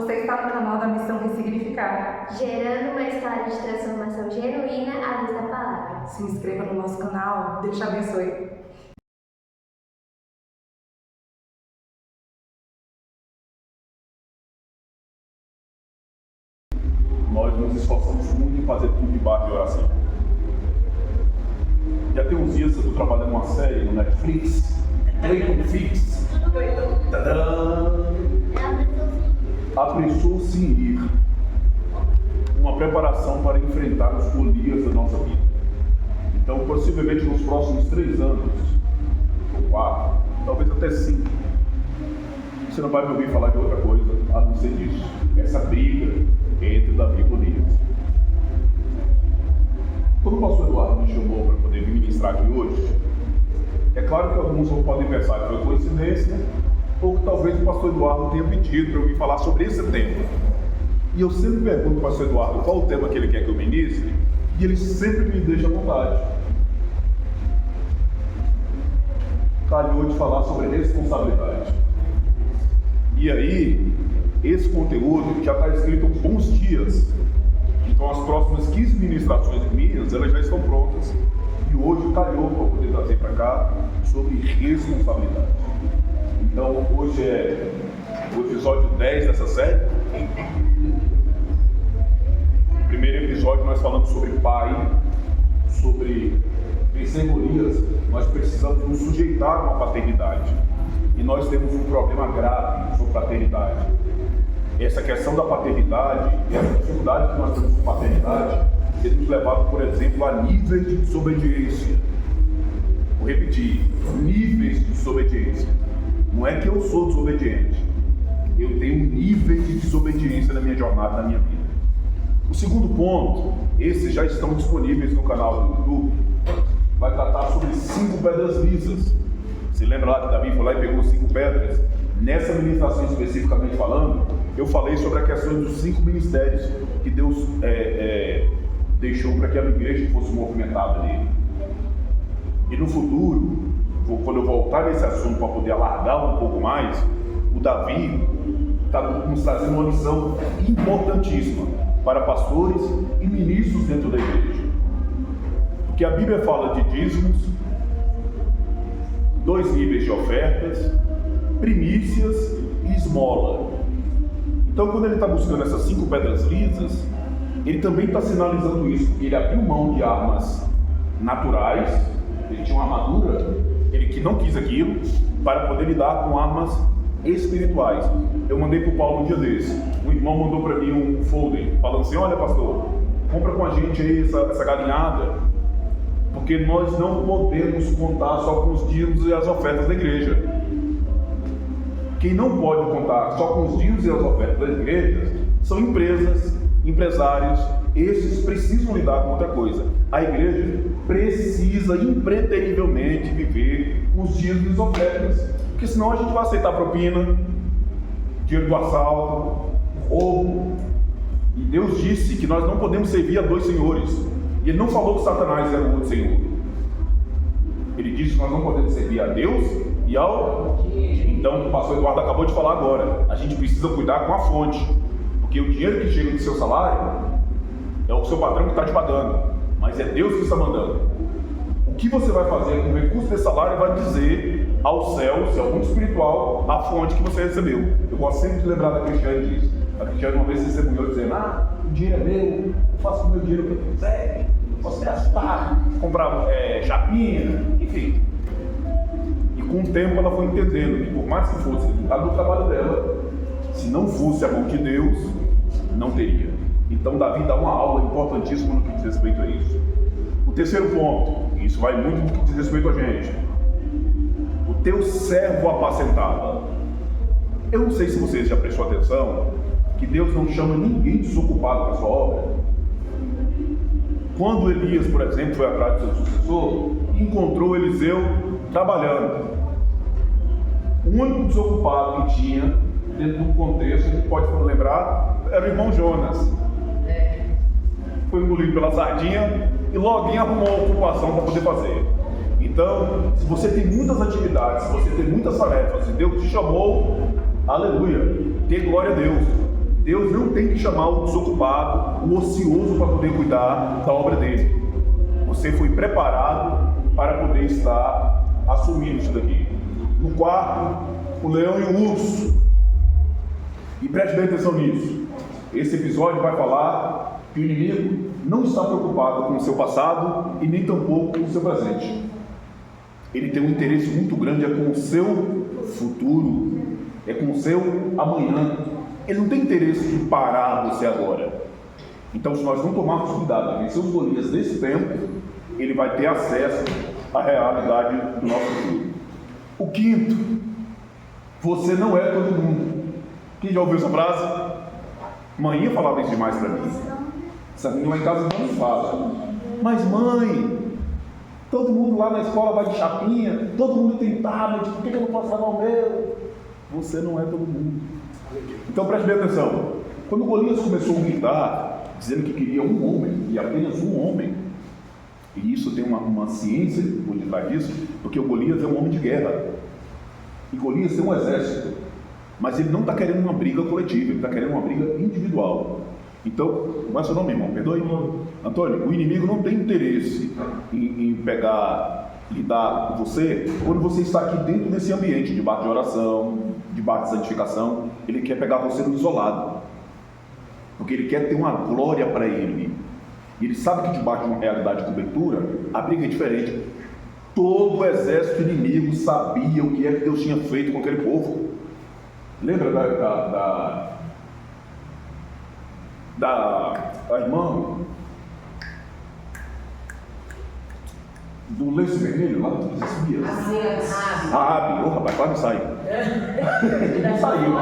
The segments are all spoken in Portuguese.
Você está no canal da Missão Ressignificar, gerando uma história de transformação genuína à luz da palavra. Se inscreva no nosso canal, Deus te abençoe. Nós nos esforçamos muito em fazer tudo debaixo de oração. Já tem uns dias que eu estou trabalhando uma série no Netflix, Clayton Fix. Apressou-se em ir. Uma preparação para enfrentar os Golias da nossa vida. Então, possivelmente nos próximos 3 anos, ou 4, talvez até 5, você não vai me ouvir falar de outra coisa a não ser disso. Essa briga entre Davi e Golias. Quando o pastor Eduardo me chamou para poder vir ministrar aqui hoje, é claro que alguns podem pensar que foi coincidência, ou que talvez o pastor Eduardo tenha pedido para eu vir falar sobre esse tema. E eu sempre pergunto ao pastor Eduardo qual o tema que ele quer que eu ministre, e ele sempre me deixa à vontade. Calhou de falar sobre responsabilidade. E aí, esse conteúdo já está escrito há bons dias. Então as próximas 15 ministrações minhas, elas já estão prontas. E hoje calhou para poder trazer para cá sobre responsabilidade. Então hoje é o episódio 10 dessa série. No primeiro episódio nós falamos sobre pai, sobre vencer Golias. Nós precisamos nos sujeitar a uma paternidade. E nós temos um problema grave sobre paternidade. Essa questão da paternidade, essa dificuldade que nós temos com paternidade, tem nos levado, por exemplo, a níveis de desobediência. Vou repetir, níveis de desobediência. Não é que eu sou desobediente, eu tenho níveis de desobediência na minha jornada, na minha vida. O segundo ponto, esses já estão disponíveis no canal do YouTube, vai tratar sobre 5 pedras lisas. Você lembra lá que Davi foi lá e pegou 5 pedras? Nessa ministração especificamente falando, eu falei sobre a questão dos 5 ministérios que Deus deixou para que a igreja fosse movimentada nele. E no futuro, quando eu voltar nesse assunto para poder alargar um pouco mais, o Davi está nos trazendo uma lição importantíssima para pastores e ministros dentro da igreja. Porque a Bíblia fala de dízimos, 2 níveis de ofertas, primícias e esmola. Então, quando ele está buscando essas 5 pedras lisas, ele também está sinalizando isso, porque ele abriu mão de armas naturais, ele tinha uma armadura, ele que não quis aquilo, para poder lidar com armas espirituais. Eu mandei para o Paulo um dia desse, um irmão mandou para mim um folder, falando assim: olha pastor, compra com a gente aí essa galinhada, porque nós não podemos contar só com os dízimos e as ofertas da igreja. Quem não pode contar só com os dízimos e as ofertas das igrejas são empresas, empresários. Esses precisam lidar com outra coisa. A igreja precisa impreterivelmente viver com os dízimos e as ofertas, porque senão a gente vai aceitar propina, dinheiro do assalto, roubo. E Deus disse que nós não podemos servir a 2 senhores. E Ele não falou que Satanás era o outro senhor. Ele disse que nós não podemos servir a Deus e ao... Então, o pastor Eduardo acabou de falar agora, a gente precisa cuidar com a fonte, porque o dinheiro que chega do seu salário é o seu patrão que está te pagando, mas é Deus que está mandando. O que você vai fazer com o recurso desse salário vai dizer ao céu, se é o mundo espiritual, a fonte que você recebeu. Eu gosto sempre de lembrar da Cristiane disso. A Cristiane uma vez se testemunhou dizendo: o dinheiro é meu, eu faço com o meu dinheiro o que eu quiser, eu posso gastar, comprar chapinha, enfim. Com o tempo ela foi entendendo que por mais que fosse resultado do trabalho dela, se não fosse a mão de Deus, não teria. Então Davi dá uma aula importantíssima no que diz respeito a isso. O terceiro ponto, e isso vai muito no que diz respeito a gente: o teu servo apacentava. Eu não sei se você já prestou atenção que Deus não chama ninguém desocupado para a sua obra. Quando Elias, por exemplo, foi atrás do seu sucessor, encontrou Eliseu trabalhando. O único desocupado que tinha, dentro do contexto, a gente pode lembrar, era o irmão Jonas. Foi engolido pela sardinha e logo arrumou uma ocupação para poder fazer. Então, se você tem muitas atividades, se você tem muitas tarefas, e Deus te chamou, aleluia, dê glória a Deus. Deus não tem que chamar o desocupado, o ocioso para poder cuidar da obra dele. Você foi preparado para poder estar assumindo isso daqui. No quarto, o leão e o urso. E preste bem atenção nisso. Esse episódio vai falar que o inimigo não está preocupado com o seu passado e nem tampouco com o seu presente. Ele tem um interesse muito grande com o seu futuro, é com o seu amanhã. Ele não tem interesse em parar você agora. Então, se nós não tomarmos cuidado a vencer os Golias desse tempo, ele vai ter acesso à realidade do nosso futuro. O quinto, você não é todo mundo. Quem já ouviu essa frase? Mãe falava isso demais para mim. Essa menina lá em casa não fala. Mas mãe, todo mundo lá na escola vai de chapinha, todo mundo tem tablet, por que eu não posso levar o meu? Você não é todo mundo. Então preste bem atenção. Quando Golias começou a gritar, dizendo que queria um homem, e apenas um homem, e isso tem uma ciência por detrás disso, porque o Golias é um homem de guerra, e Golias tem um exército, mas ele não está querendo uma briga coletiva, ele está querendo uma briga individual. Então, como é seu nome, irmão? Perdoe? Antônio, o inimigo não tem interesse em lidar com você quando você está aqui dentro desse ambiente, debaixo de oração, debaixo de santificação. Ele quer pegar você no isolado, porque ele quer ter uma glória para ele. E ele sabe que debaixo de uma realidade de cobertura, a briga é diferente. Todo o exército inimigo sabia o que é que Deus tinha feito com aquele povo. Lembra da irmã do lenço vermelho lá dos espias? Raabe, rapaz, quase sai. Não saiu.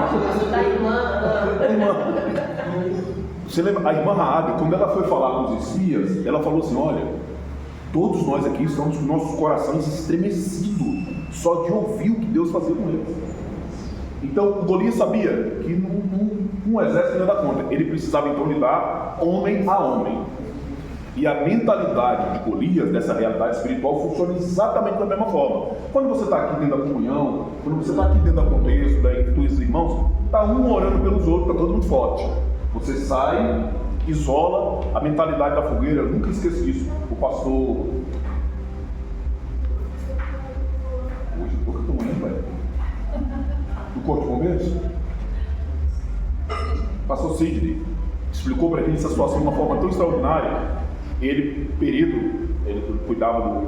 Você lembra? A irmã Raabe, quando ela foi falar com os espias, ela falou assim: olha, todos nós aqui estamos com nossos corações estremecidos só de ouvir o que Deus fazia com eles. Então o Golias sabia que um exército não ia dar conta. Ele precisava então lidar homem a homem. E a mentalidade de Golias, dessa realidade espiritual, funciona exatamente da mesma forma. Quando você está aqui dentro da comunhão, quando você está aqui dentro do contexto, dos irmãos, está um orando pelos outros, está todo mundo forte. Você sai, isola a mentalidade da fogueira. Eu nunca esqueço disso. O pastor... Hoje eu estou indo, velho. Do Corpo de Bombeiros, pastor Sidney explicou para a gente essa situação de uma forma tão extraordinária. Ele, perito, ele cuidava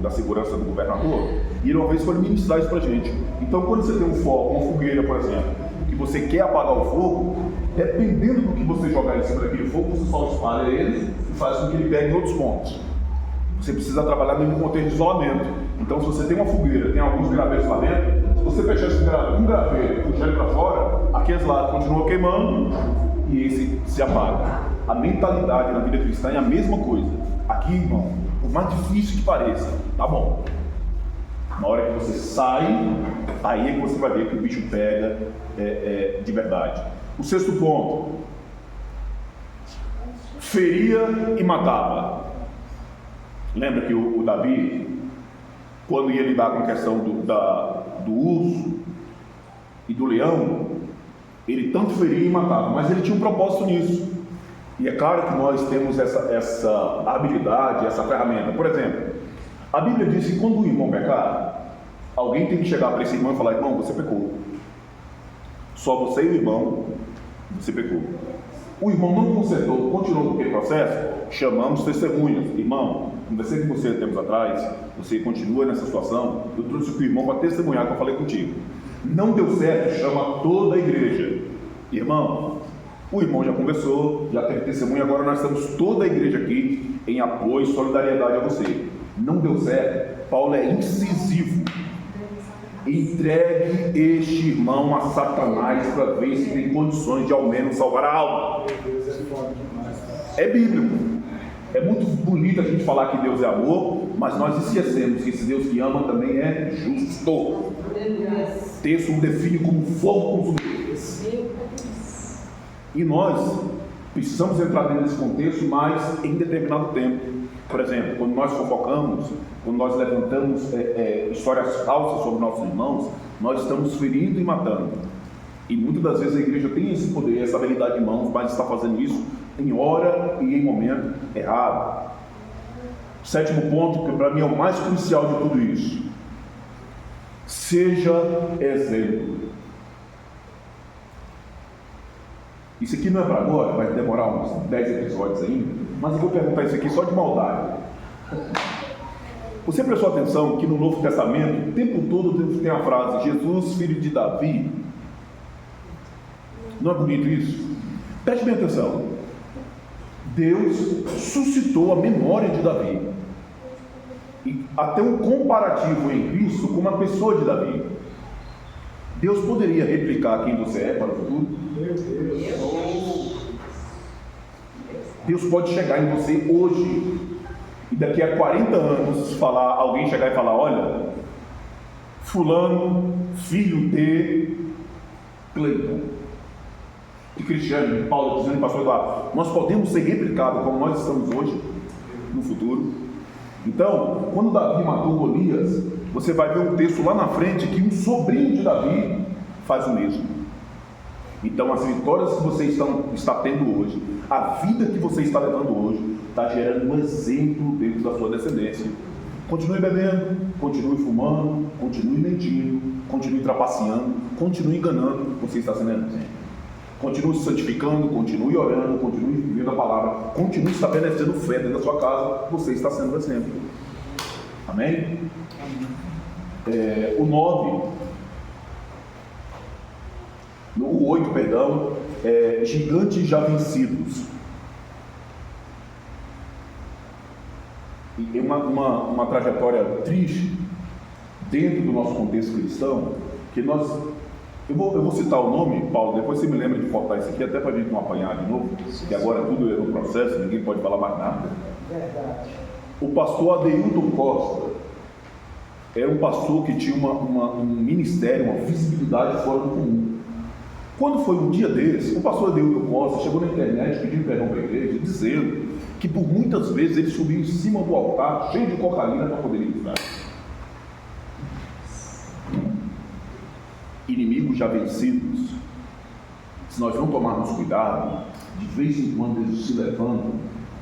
da segurança do governador, e ele uma vez foi ministrar isso para a gente. Então, quando você tem um fogo, uma fogueira, por exemplo, que você quer apagar o fogo, dependendo do que você jogar em cima daquele fogo, você só espalha ele e faz com que ele pegue em outros pontos. Você precisa trabalhar dentro de um contexto de isolamento. Então, se você tem uma fogueira, tem alguns graveiros lá dentro, se você fechar um graveiro e puxar ele para fora, aqueles lados continuam queimando e esse se apaga. A mentalidade na vida cristã é a mesma coisa. Aqui, irmão, por mais difícil que pareça, tá bom. Na hora que você sai, aí é que você vai ver que o bicho pega de verdade. O sexto ponto: feria e matava. Lembra que o Davi, quando ia lidar com a questão do urso e do leão, ele tanto feria e matava, mas ele tinha um propósito nisso. E é claro que nós temos essa habilidade, essa ferramenta. Por exemplo, a Bíblia diz que quando o irmão pecar, alguém tem que chegar para esse irmão e falar: irmão, você pecou. Só você e o irmão, você pecou. O irmão não consertou, continuou com aquele processo, chamamos testemunhas. Irmão, conversei com você tempos atrás, você continua nessa situação, eu trouxe o irmão para testemunhar que eu falei contigo. Não deu certo, chama toda a igreja. Irmão, o irmão já conversou, já teve testemunho, agora nós estamos toda a igreja aqui em apoio e solidariedade a você. Não deu certo, Paulo é incisivo. Entregue este irmão a Satanás para ver se tem condições de ao menos salvar a alma. É bíblico. É muito bonito a gente falar que Deus é amor, mas nós esquecemos que esse Deus que ama também é justo. O texto o define como fogo consumidor. E nós precisamos entrar dentro desse contexto, mas em determinado tempo. Por exemplo, quando nós fofocamos, quando nós levantamos histórias falsas sobre nossos irmãos, nós estamos ferindo e matando. E muitas das vezes a igreja tem esse poder, essa habilidade em mãos, mas está fazendo isso em hora e em momento errado. Sétimo ponto, que para mim é o mais crucial de tudo isso: seja exemplo. Isso aqui não é para agora, vai demorar uns 10 episódios ainda, mas eu vou perguntar isso aqui só de maldade. Você prestou atenção que no Novo Testamento, o tempo todo tem a frase Jesus, filho de Davi? Não é bonito isso? Preste bem atenção. Deus suscitou a memória de Davi, e até um comparativo em Cristo com uma pessoa de Davi. Deus poderia replicar quem você é para o futuro? Deus pode chegar em você hoje e daqui a 40 anos alguém chegar e falar: olha, fulano, filho de Cleiton, de Cristiano, de Paulo, dizendo, pastor Eduardo, nós podemos ser replicados como nós estamos hoje, no futuro. Então, quando Davi matou Golias, você vai ver um texto lá na frente que um sobrinho de Davi faz o mesmo. Então, as vitórias que você está tendo hoje, a vida que você está levando hoje, está gerando um exemplo dentro da sua descendência. Continue bebendo, continue fumando, continue mentindo, continue trapaceando, continue enganando, você está sendo exemplo. Continue se santificando, continue orando, continue vivendo a palavra, continue estabelecendo fé dentro da sua casa, você está sendo exemplo. Amém? O 8, gigantes já vencidos. E uma trajetória triste dentro do nosso contexto cristão, que eu vou citar o nome, Paulo, depois você me lembra de cortar isso aqui, até para a gente não apanhar de novo, que agora tudo é no processo, ninguém pode falar mais nada. Verdade. O pastor Adeilton Costa era um pastor que tinha um ministério, uma visibilidade fora do comum. Quando foi um dia desse, o pastor Adeilton Costa chegou na internet pedindo perdão para a igreja, dizendo que por muitas vezes ele subiu em cima do altar cheio de cocaína para poder ministrar. Inimigos já vencidos, se nós não tomarmos cuidado, de vez em quando eles se levantam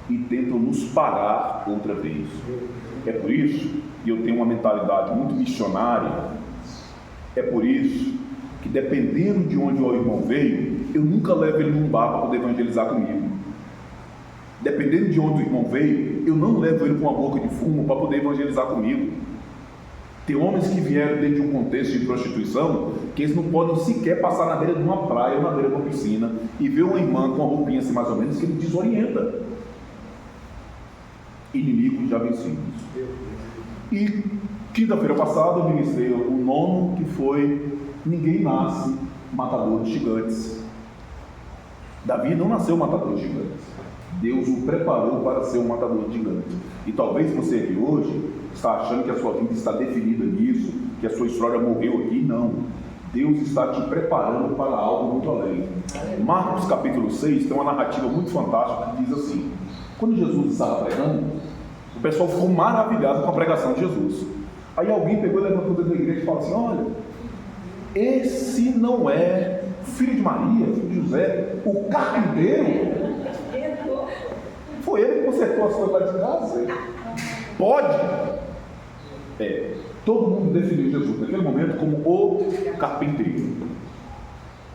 e tentam nos parar outra vez. É por isso que eu tenho uma mentalidade muito missionária. É por isso que, dependendo de onde o irmão veio, eu nunca levo ele num bar para poder evangelizar comigo. Dependendo de onde o irmão veio, eu não levo ele com uma boca de fumo para poder evangelizar comigo. Tem homens que vieram dentro de um contexto de prostituição, que eles não podem sequer passar na beira de uma praia ou na beira de uma piscina e ver uma irmã com uma roupinha assim mais ou menos, que ele desorienta. Inimigos já vencidos. E quinta-feira passada eu ministrei o nono, que foi: ninguém nasce matador de gigantes. Davi não nasceu matador de gigantes. Deus o preparou para ser um matador de gigantes. E talvez você aqui hoje está achando que a sua vida está definida nisso, que a sua história morreu aqui. Não. Deus está te preparando para algo muito além. Marcos capítulo 6 tem uma narrativa muito fantástica que diz assim: quando Jesus estava pregando, o pessoal ficou maravilhado com a pregação de Jesus. Aí alguém pegou e levantou dentro da igreja e falou assim: olha, esse não é filho de Maria, filho de José, o carpinteiro? Foi ele que consertou as coisas lá de casa? Pode? Todo mundo definiu Jesus naquele momento como o carpinteiro.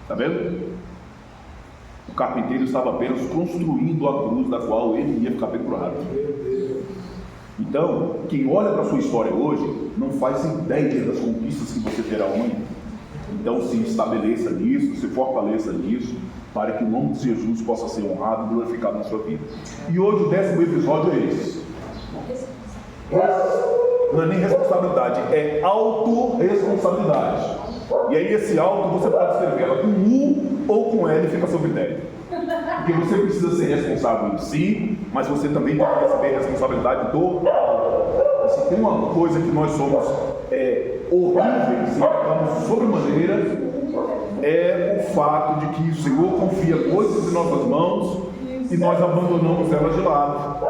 Está vendo? O carpinteiro estava apenas construindo a cruz da qual ele ia ficar pendurado. Então, quem olha para a sua história hoje não faz ideia das conquistas que você terá amanhã. Então, se estabeleça nisso, se fortaleça nisso, para que o nome de Jesus possa ser honrado e glorificado na sua vida. E hoje o 10º episódio é esse. Não é nem responsabilidade, é autorresponsabilidade. E aí esse auto você pode escrever ela com U ou com L, fica a seu critério. Porque você precisa ser responsável em si, mas você também tem que receber a responsabilidade do auto. Se tem uma coisa que nós somos horríveis, se ficamos sobremaneira, é o fato de que o Senhor confia coisas em nossas mãos e nós abandonamos elas de lado.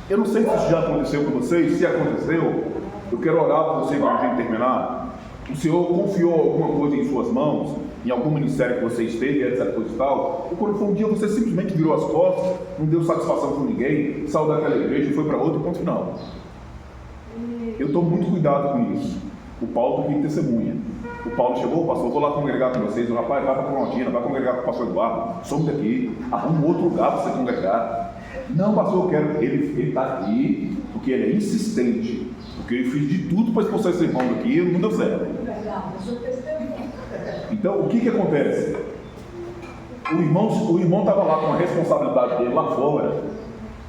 Eu não sei se isso já aconteceu com vocês. Se aconteceu, eu quero orar por vocês para a gente terminar. O Senhor confiou alguma coisa em suas mãos, em algum ministério que você esteve, etc, coisa e tal, ou quando foi um dia você simplesmente virou as costas, não deu satisfação com ninguém, saiu daquela igreja e foi para outra, ponto final. Eu tomo muito cuidado com isso. O Paulo tem testemunha. O Paulo chegou, pastor, vou lá congregar com vocês. O rapaz, vai para Crontina, vai congregar com o pastor Eduardo. Some daqui, arruma um outro lugar para você congregar. Não, pastor, eu quero. Ele está aqui porque ele é insistente. Porque eu fiz de tudo para expulsar esse irmão daqui e não deu certo. Então, o que acontece? O irmão estava lá com a responsabilidade dele lá fora.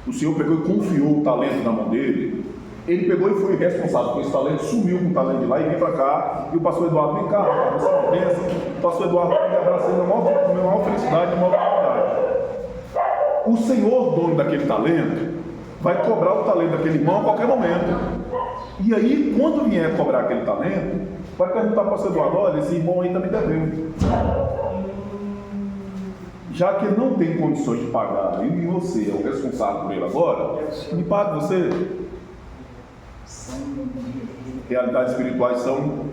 O Senhor pegou e confiou o talento na mão dele. Ele pegou e foi responsável por esse talento, sumiu com o talento de lá e veio para cá. E o pastor Eduardo, vem cá, você não pensa. O pastor Eduardo me abraça ele com a maior felicidade e a maior oportunidade. O Senhor, dono daquele talento, vai cobrar o talento daquele irmão a qualquer momento. E aí, quando vier cobrar aquele talento, vai perguntar para o pastor Eduardo, olha, esse irmão aí também deveu. Já que ele não tem condições de pagar, e você é o responsável por ele agora, me pague você. Realidades espirituais são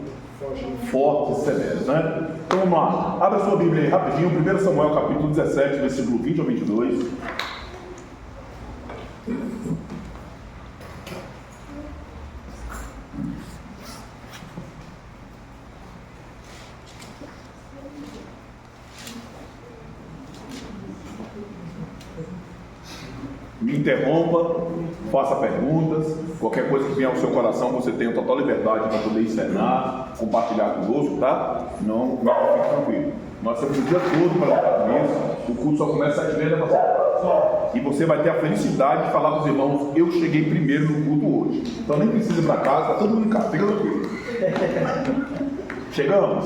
fortes e severas, né? Então vamos lá, abra sua Bíblia aí rapidinho, 1 Samuel capítulo 17, versículo 20 ao 22. Me interrompa, faça perguntas, qualquer coisa que venha ao seu coração, você tem total liberdade para poder externar, compartilhar conosco, tá? Não fique tranquilo. Nós temos o dia todo para lutar com isso, o culto só começa às 7h30, e você vai ter a felicidade de falar para os irmãos, eu cheguei primeiro no culto hoje. Então nem precisa ir para casa, está todo mundo em casa, fica tranquilo. Chegamos?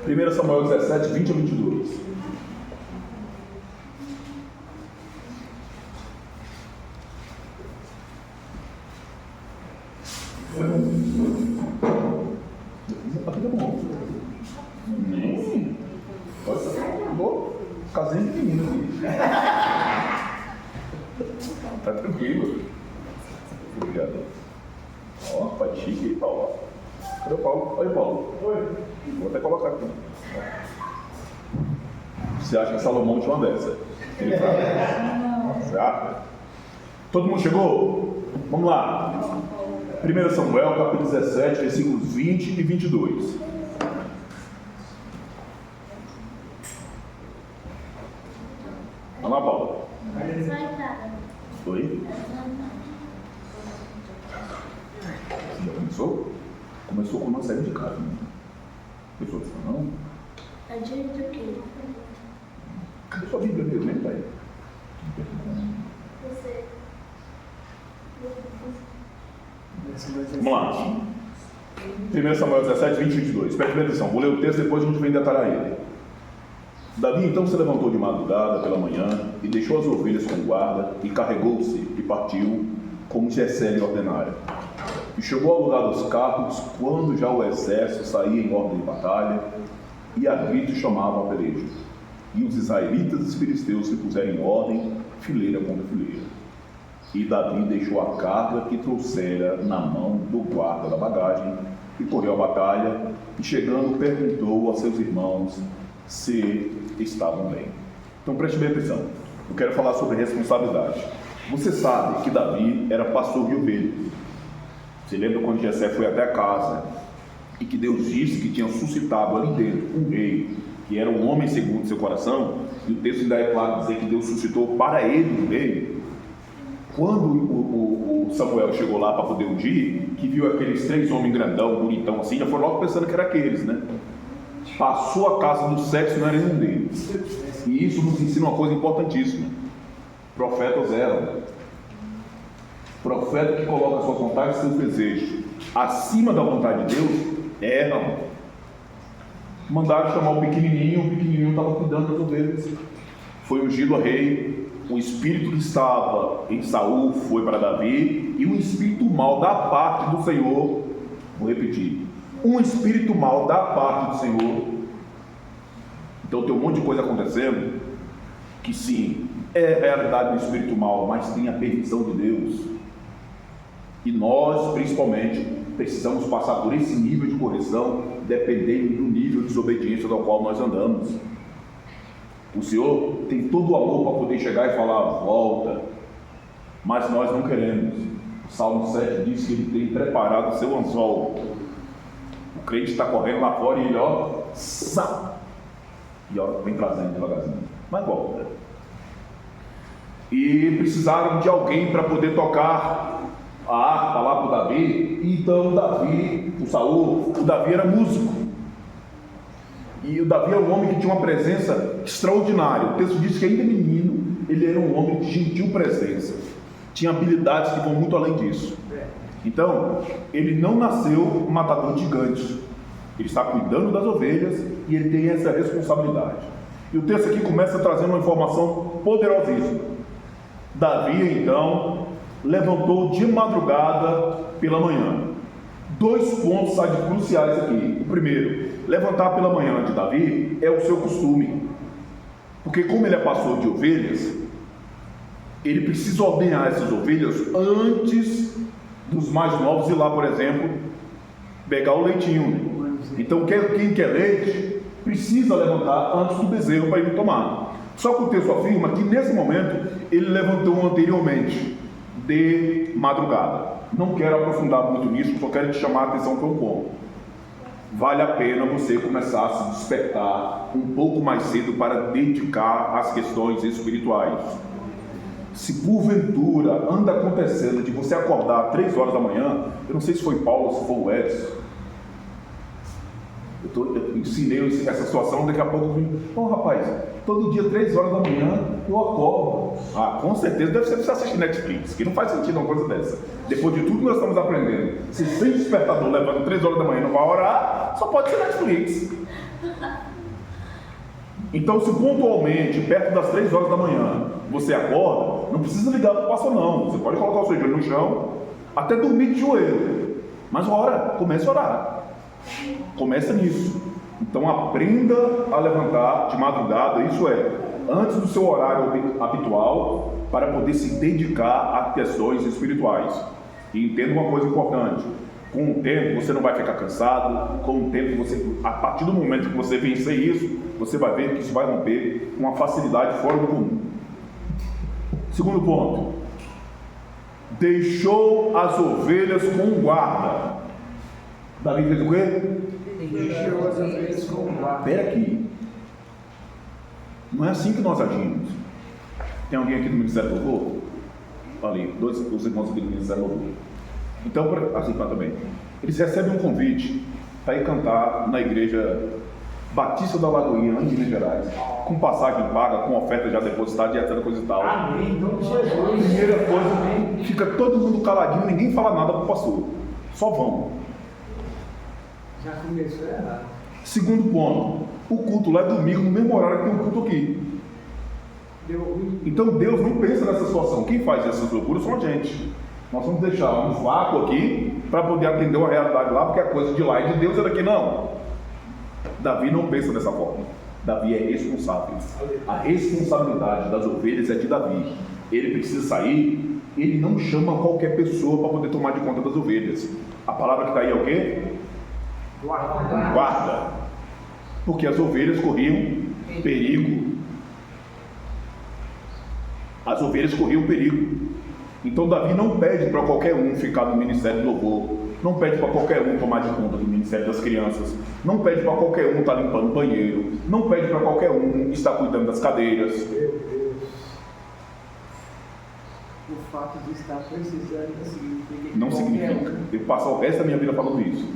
1 Samuel 17, 20 a 22. Casinha de menino aqui. Tá tranquilo. Obrigado. Ó, pai chique aí, Paulo. Cadê o Paulo? Oi, Paulo. Oi. Vou até colocar aqui. Você acha que Salomão tinha uma dessa? Ele fala. Certo? Todo mundo chegou? Vamos lá. 1 Samuel, capítulo 17, versículos 20 e 22. Vamos lá, Paulo. Oi? Você já começou? Começou quando nós saímos de casa, né? Pessoa disse, não? Adiante o quê? Cadê sua Bíblia mesmo, né, pai? Você. Vamos lá. 1 Samuel 17, 20 e 22. Preste bem atenção. Vou ler o texto e depois a gente vem detalhar ele. Davi então se levantou de madrugada pela manhã e deixou as ovelhas com guarda e carregou-se e partiu como Jessé lhe ordenara. E chegou ao lugar dos carros quando já o exército saía em ordem de batalha e a gritos chamavam a peleja. E os israelitas e os filisteus se puseram em ordem, fileira contra fileira. E Davi deixou a carga que trouxera na mão do guarda da bagagem e correu à batalha e chegando perguntou aos seus irmãos se estavam bem. Então preste bem atenção, eu quero falar sobre responsabilidade. Você sabe que Davi era pastor de ovelhas. Você lembra quando Jessé foi até a casa e que Deus disse que tinha suscitado ali dentro um rei que era um homem segundo seu coração, e o texto ainda é claro dizer que Deus suscitou para ele um rei. Quando o Samuel chegou lá para poder ungir, que viu aqueles 3 homens grandão, bonitão assim, já foi logo pensando que era aqueles, né? Passou a casa do sexo, não era nenhum deles. E isso nos ensina uma coisa importantíssima. Profetas eram. Profeta que coloca suas vontades e seus desejos acima da vontade de Deus, erram. Mandaram chamar o pequenininho estava cuidando das ovelhas. Foi ungido a rei. O espírito que estava em Saul foi para Davi, e o espírito mau da parte do Senhor, vou repetir, um espírito mau da parte do Senhor. Então tem um monte de coisa acontecendo, que sim, é realidade do espírito mau, mas tem a permissão de Deus. E nós, principalmente, precisamos passar por esse nível de correção, dependendo do nível de desobediência do qual nós andamos. O Senhor tem todo o amor para poder chegar e falar, volta, mas nós não queremos. O Salmo 7 diz que ele tem preparado o seu anzol. O crente está correndo lá fora e ele, e vem trazendo devagarzinho, mas volta. E precisaram de alguém para poder tocar a harpa lá para o Davi. Então o Davi era músico. E o Davi era um homem que tinha uma presença extraordinária. O texto diz que ainda menino, ele era um homem de gentil presença. Tinha habilidades que vão muito além disso. Então, ele não nasceu matador de gigantes. Ele está cuidando das ovelhas e ele tem essa responsabilidade. E o texto aqui começa trazendo uma informação poderosíssima. Davi, então, levantou de madrugada pela manhã. 2 pontos cruciais aqui. O primeiro, levantar pela manhã de Davi é o seu costume. Porque como ele é pastor de ovelhas, ele precisa ordenhar essas ovelhas antes dos mais novos ir lá, por exemplo, pegar o leitinho. Então quem quer leite precisa levantar antes do bezerro para ele tomar. Só que o texto afirma que nesse momento ele levantou anteriormente, de madrugada. Não quero aprofundar muito nisso, só quero te chamar a atenção para um ponto. Vale a pena você começar a se despertar um pouco mais cedo para dedicar às questões espirituais. Se porventura anda acontecendo de você acordar às 3 horas da manhã, eu não sei se foi Paulo ou se foi o Edson, eu ensinei essa situação, daqui a pouco eu rapaz, todo dia 3 horas da manhã eu acordo. Com certeza deve ser você assistir Netflix, que não faz sentido uma coisa dessa. Depois de tudo que nós estamos aprendendo, se sem despertador levanta 3 horas da manhã e não vai orar, só pode ser Netflix. Então, se pontualmente, perto das 3 horas da manhã, você acorda, não precisa ligar para o pastor não, você pode colocar o seu joelho no chão, até dormir de joelho, mas ora, comece a orar. Começa nisso. Então aprenda a levantar de madrugada, isso é, antes do seu horário habitual, para poder se dedicar a questões espirituais. E entenda uma coisa importante: com o tempo você não vai ficar cansado, com o tempo a partir do momento que você vencer isso, você vai ver que isso vai romper com uma facilidade fora do comum. Segundo ponto: deixou as ovelhas com um guarda. Davi fez o quê? Deixou as ovelhas com um guarda. Espera aqui. Não é assim que nós agimos. Tem alguém aqui do Ministério do Louvor? Ali, os irmãos aqui do Ministério do Louvor. Então, assim também. Eles recebem um convite para ir cantar na igreja Batista da Lagoinha, em Minas Gerais, com passagem paga, com oferta já depositada e etc, coisa e tal. Amém. Então, Jesus. Primeira coisa, fica todo mundo caladinho, ninguém fala nada para o pastor. Só vão. Já começou errado. Segundo ponto, o culto lá é domingo, no mesmo horário que tem um culto aqui. Então Deus não pensa nessa situação. Quem faz essas loucuras são a gente. Nós vamos deixar um vácuo aqui para poder atender uma realidade lá, porque a coisa de lá é de Deus, é daqui não. Davi não pensa dessa forma. Davi é responsável. A responsabilidade das ovelhas é de Davi. Ele precisa sair, ele não chama qualquer pessoa para poder tomar de conta das ovelhas. A palavra que está aí é o quê? Guarda. Porque as ovelhas corriam perigo. As ovelhas corriam perigo. Então Davi não pede para qualquer um ficar no ministério do louvor, não pede para qualquer um tomar de conta do ministério das crianças, não pede para qualquer um estar limpando o banheiro, não pede para qualquer um estar cuidando das cadeiras. O fato de estar precisando não significa. Eu passo o resto da minha vida falando isso.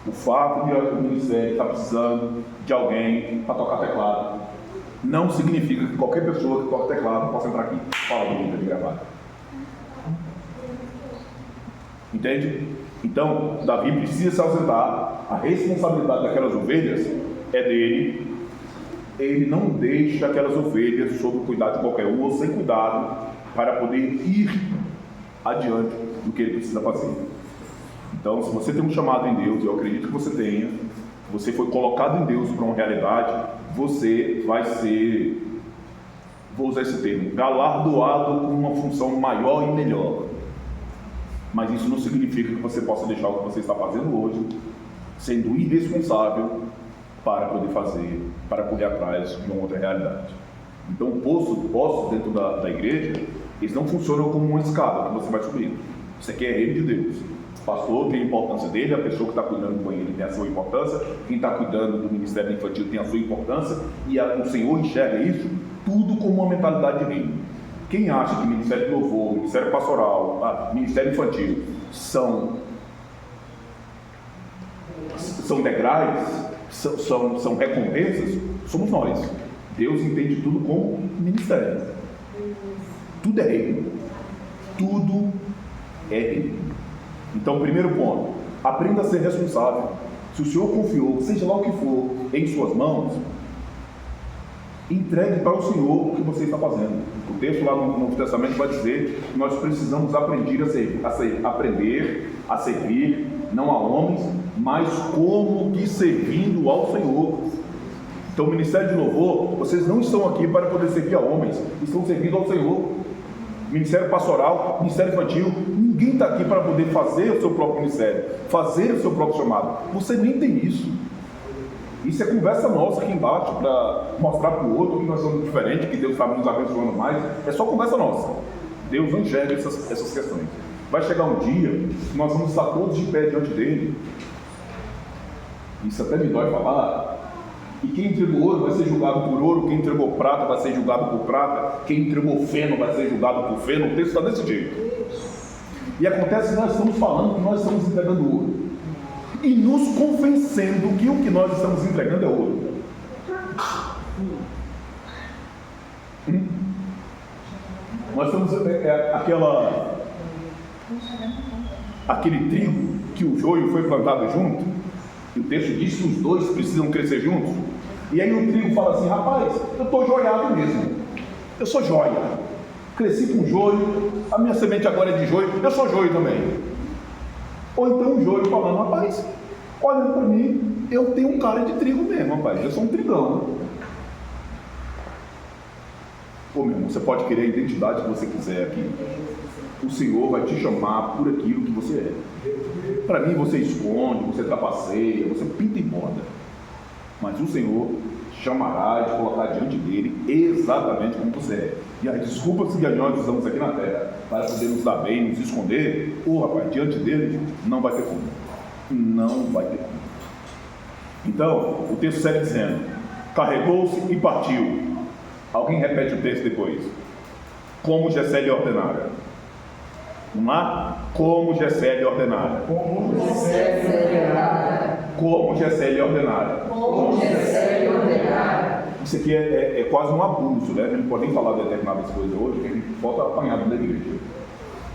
O fato de o ministério estar precisando de alguém para tocar teclado não significa que qualquer pessoa que toca teclado possa entrar aqui e falar bonita de gravata. Entende? Então, Davi precisa se ausentar. A responsabilidade daquelas ovelhas é dele. Ele não deixa aquelas ovelhas sob o cuidado de qualquer um ou sem cuidado para poder ir adiante do que ele precisa fazer. Então, se você tem um chamado em Deus, eu acredito que você tenha, você foi colocado em Deus para uma realidade, você vai ser, vou usar esse termo, galardoado com uma função maior e melhor. Mas isso não significa que você possa deixar o que você está fazendo hoje, sendo irresponsável, para poder fazer, para correr atrás de uma outra realidade. Então, postos dentro da igreja, eles não funcionam como uma escada que você vai subindo. Isso aqui é reino de Deus. O pastor tem a importância dele, a pessoa que está cuidando com ele tem a sua importância, quem está cuidando do ministério infantil tem a sua importância, e o Senhor enxerga isso tudo como uma mentalidade de reino. Quem acha que ministério de louvor, ministério pastoral, ministério infantil são degraus, são recompensas, somos nós. Deus entende tudo como ministério. Tudo é reino. Tudo é reino. Então, primeiro ponto, aprenda a ser responsável. Se o Senhor confiou, seja lá o que for, em suas mãos, entregue para o Senhor o que você está fazendo. O texto lá no Novo Testamento vai dizer que nós precisamos aprender a servir, não a homens, mas como que servindo ao Senhor. Então, o ministério de louvor, vocês não estão aqui para poder servir a homens, estão servindo ao Senhor. Ministério pastoral, ministério infantil, ninguém está aqui para poder fazer o seu próprio ministério, fazer o seu próprio chamado. Você nem tem isso. Isso é conversa nossa aqui embaixo para mostrar para o outro que nós somos diferentes, que Deus está nos abençoando mais. É só conversa nossa. Deus não enxerga essas questões. Vai chegar um dia que nós vamos estar todos de pé diante dele. Isso até me dói falar. E quem entregou ouro vai ser julgado por ouro, quem entregou prata vai ser julgado por prata, quem entregou feno vai ser julgado por feno. O texto está desse jeito. E acontece que nós estamos falando que nós estamos entregando ouro e nos convencendo que o que nós estamos entregando é ouro. Nós estamos aquele trigo que o joio foi plantado junto, e o texto diz que os dois precisam crescer juntos. E aí o trigo fala assim: rapaz, eu estou joiado mesmo, eu sou joia, cresci com joio, a minha semente agora é de joio, eu sou joio também. Ou então o joio falando: rapaz, olhando para mim, eu tenho um cara de trigo mesmo, rapaz, eu sou um trigão. Pô, meu irmão, você pode querer a identidade que você quiser aqui, o Senhor vai te chamar por aquilo que você é. Para mim, você esconde, você trapaceia, você pinta e borda, mas o Senhor chamará e te colocar diante dele exatamente como você é. E as desculpas que nós usamos aqui na terra para poder nos dar bem, nos esconder, rapaz, diante dele não vai ter como. Não vai ter como. Então, o texto segue dizendo: carregou-se e partiu. Alguém repete o texto depois. Como Jessé lhe ordenara. Vamos lá? Como Jessé lhe ordenara. Como Jessé lhe ordenara. Como Jessé lhe ordenara. Como Jessé lhe ordenara. Isso aqui é quase um abuso, né? A gente não pode nem falar de determinadas coisas hoje, que a gente volta apanhado da igreja.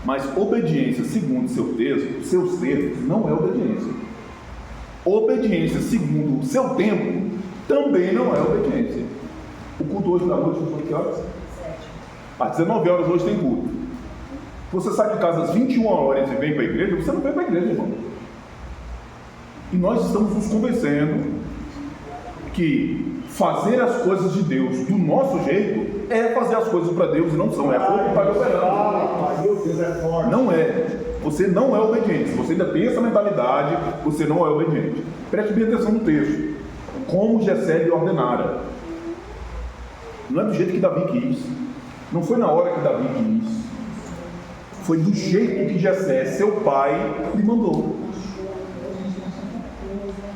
Mas obediência segundo seus termos, não é obediência. Obediência segundo o seu tempo também não é obediência. O culto hoje da noite foi que horas? 7. Às 19 horas hoje tem culto. Você sai de casa às 21 horas e vem para a igreja, você não vem para a igreja, irmão. E nós estamos nos convencendo que fazer as coisas de Deus do nosso jeito é fazer as coisas para Deus, e não são. É fogo que está operando. Não é. Você não é obediente. Se você ainda tem essa mentalidade, você não é obediente. Preste bem atenção no texto. Como Jessé lhe ordenara. Não é do jeito que Davi quis. Não foi na hora que Davi quis. Foi do jeito que Jessé, seu pai, lhe mandou.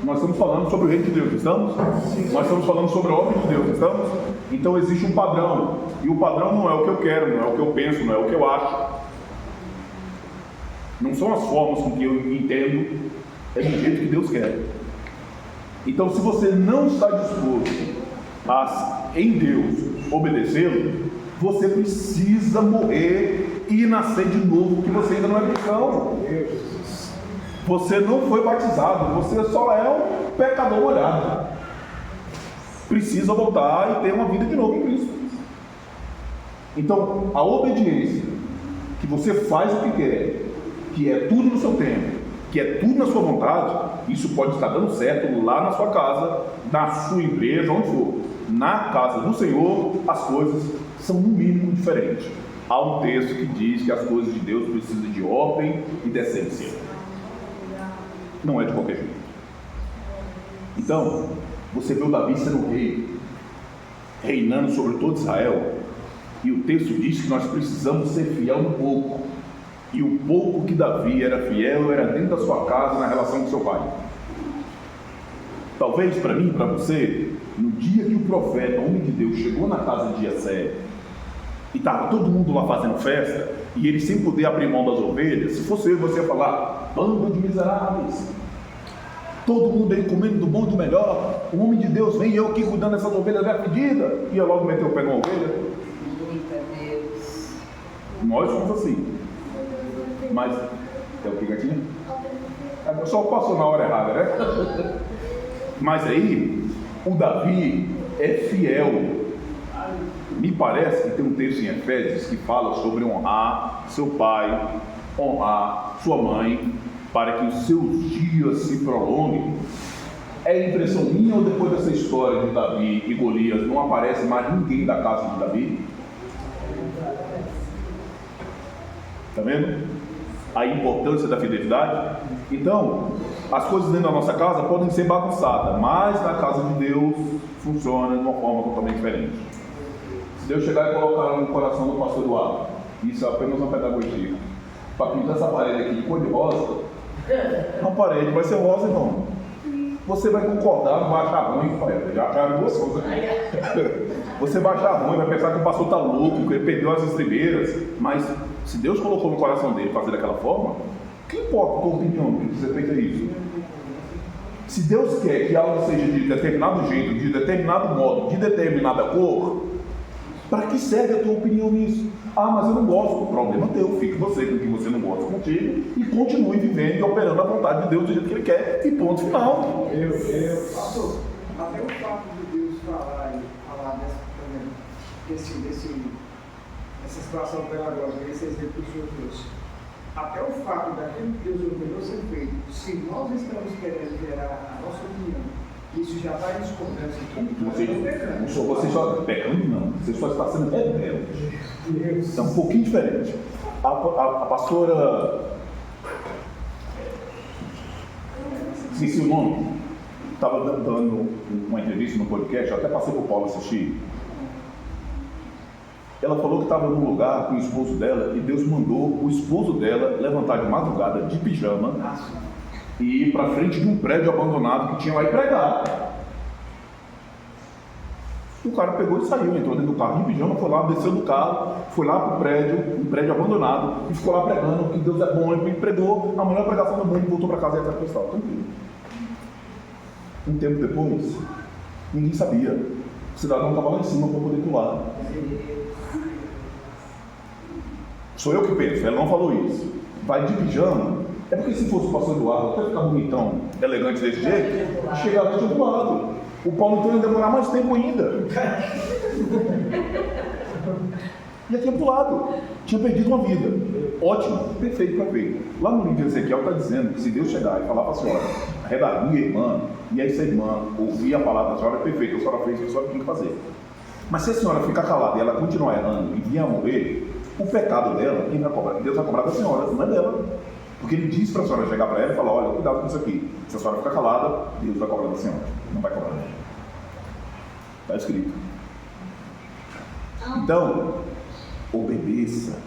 Nós estamos falando sobre o reino de Deus, estamos? Nós estamos falando sobre a obra de Deus, estamos? Então existe um padrão. E o padrão não é o que eu quero, não é o que eu penso, não é o que eu acho. Não são as formas com que eu entendo, é do jeito que Deus quer. Então, se você não está disposto a, em Deus, obedecê-lo, você precisa morrer e nascer de novo, porque você ainda não é cristão. Você não foi batizado, você só é um pecador molhado. Precisa voltar e ter uma vida de novo em Cristo. Então, a obediência, que você faz o que quer, que é tudo no seu tempo, que é tudo na sua vontade, isso pode estar dando certo lá na sua casa, na sua empresa, onde for. Na casa do Senhor, as coisas são no mínimo diferentes. há um texto que diz que as coisas de Deus precisam de ordem e decência. Não é de qualquer jeito. Então, você vê o Davi sendo rei, reinando sobre todo Israel, e o texto diz que nós precisamos ser fiel no pouco. E o pouco que Davi era fiel era dentro da sua casa, na relação com seu pai. Talvez para mim, para você, no dia que o profeta, o homem de Deus, chegou na casa de Jessé e estava todo mundo lá fazendo festa, e ele sem poder abrir mão das ovelhas, se fosse eu, você ia falar: bando de miseráveis, todo mundo aí comendo do bom e do melhor, o homem de Deus vem e eu aqui cuidando dessas ovelhas da pedida, ia logo meter o pé na ovelha. Nós somos assim. Mas é o que, gatinha? Eu só passo na hora errada, né? Mas aí, o Davi é fiel. Me parece que tem um texto em Efésios que fala sobre honrar seu pai, honrar sua mãe, para que os seus dias se prolonguem. É impressão minha, ou depois dessa história de Davi e Golias não aparece mais ninguém da casa de Davi? Está vendo a importância da fidelidade? Então, as coisas dentro da nossa casa podem ser bagunçadas, mas na casa de Deus funciona de uma forma totalmente diferente. Se Deus chegar e colocar no coração do pastor Eduardo, isso é apenas uma pedagogia, para pintar essa parede aqui de cor de rosa, a parede vai ser rosa, irmão. Você vai concordar, não vai achar ruim, já acharam duas coisas. Você vai achar ruim, vai pensar que o pastor está louco, que ele perdeu as estribeiras, mas se Deus colocou no coração dele fazer daquela forma, o que importa a tua opinião do que você fez isso? Se Deus quer que algo seja de determinado jeito, de determinado modo, de determinada cor, para que serve a tua opinião nisso? Ah, mas eu não gosto. O problema é teu, fique você com o que você não gosta contigo e continue vivendo e operando a vontade de Deus do jeito que Ele quer, e ponto final. Pastor, até o fato de Deus falar dessa situação pedagógica, esse exemplo que o senhor trouxe, até o fato daquilo que Deus ordenou ser feito, se nós estamos querendo gerar a nossa opinião, isso já está em discordância aqui. Você só está pecando, não. Você só está sendo rebelde. É um pouquinho diferente. A pastora, esqueci o nome, estava dando uma entrevista no podcast, eu até passei para o Paulo assistir. Ela falou que estava num lugar com o esposo dela e Deus mandou o esposo dela levantar de madrugada de pijama e ir para frente de um prédio abandonado que tinha lá e pregar. O cara pegou e saiu, entrou dentro do carro de pijama, foi lá, desceu do carro, foi lá para o prédio, um prédio abandonado, e ficou lá pregando que Deus é bom, e pregou a melhor pregação do mundo, voltou para casa e até para o estado, tranquilo. Um tempo depois, ninguém sabia. O cidadão estava lá em cima para poder pular. Sou eu que penso, ela não falou isso. Vai de pijama. É porque se fosse o pastor Eduardo, até ficar bonitão, elegante desse jeito, chegava e tinha pulado. O Paulo então ia demorar mais tempo ainda. Já tinha pulado, tinha perdido uma vida. Ótimo, perfeito, perfeito. Lá no livro de Ezequiel está dizendo que se Deus chegar e falar para a senhora, redaria a irmã, e essa irmã ouvir a palavra da senhora, perfeito, a senhora fez o que a senhora tinha que fazer. Mas se a senhora ficar calada e ela continuar errando e vier a morrer, o pecado dela, quem vai cobrar? Deus vai cobrar da senhora, não é dela. Porque ele disse para a senhora chegar para ela e falar: olha, cuidado com isso aqui. Se a senhora ficar calada, Deus vai cobrar da senhora. Não vai cobrar. Está escrito. Então, obedeça.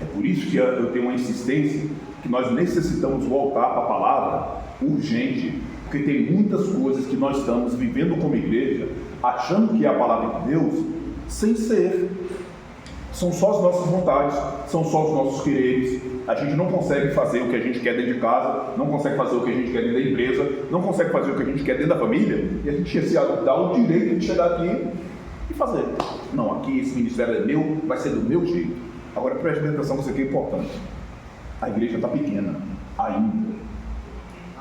É por isso que eu tenho uma insistência que nós necessitamos voltar para a palavra urgente, porque tem muitas coisas que nós estamos vivendo como igreja, achando que é a palavra de Deus, sem ser. São só as nossas vontades, são só os nossos quereres. A gente não consegue fazer o que a gente quer dentro de casa, não consegue fazer o que a gente quer dentro da empresa, não consegue fazer o que a gente quer dentro da família, e a gente se dá o direito de chegar aqui e fazer. Não, aqui esse ministério é meu, vai ser do meu jeito. Agora preste atenção, isso aqui é importante. A igreja está pequena, ainda.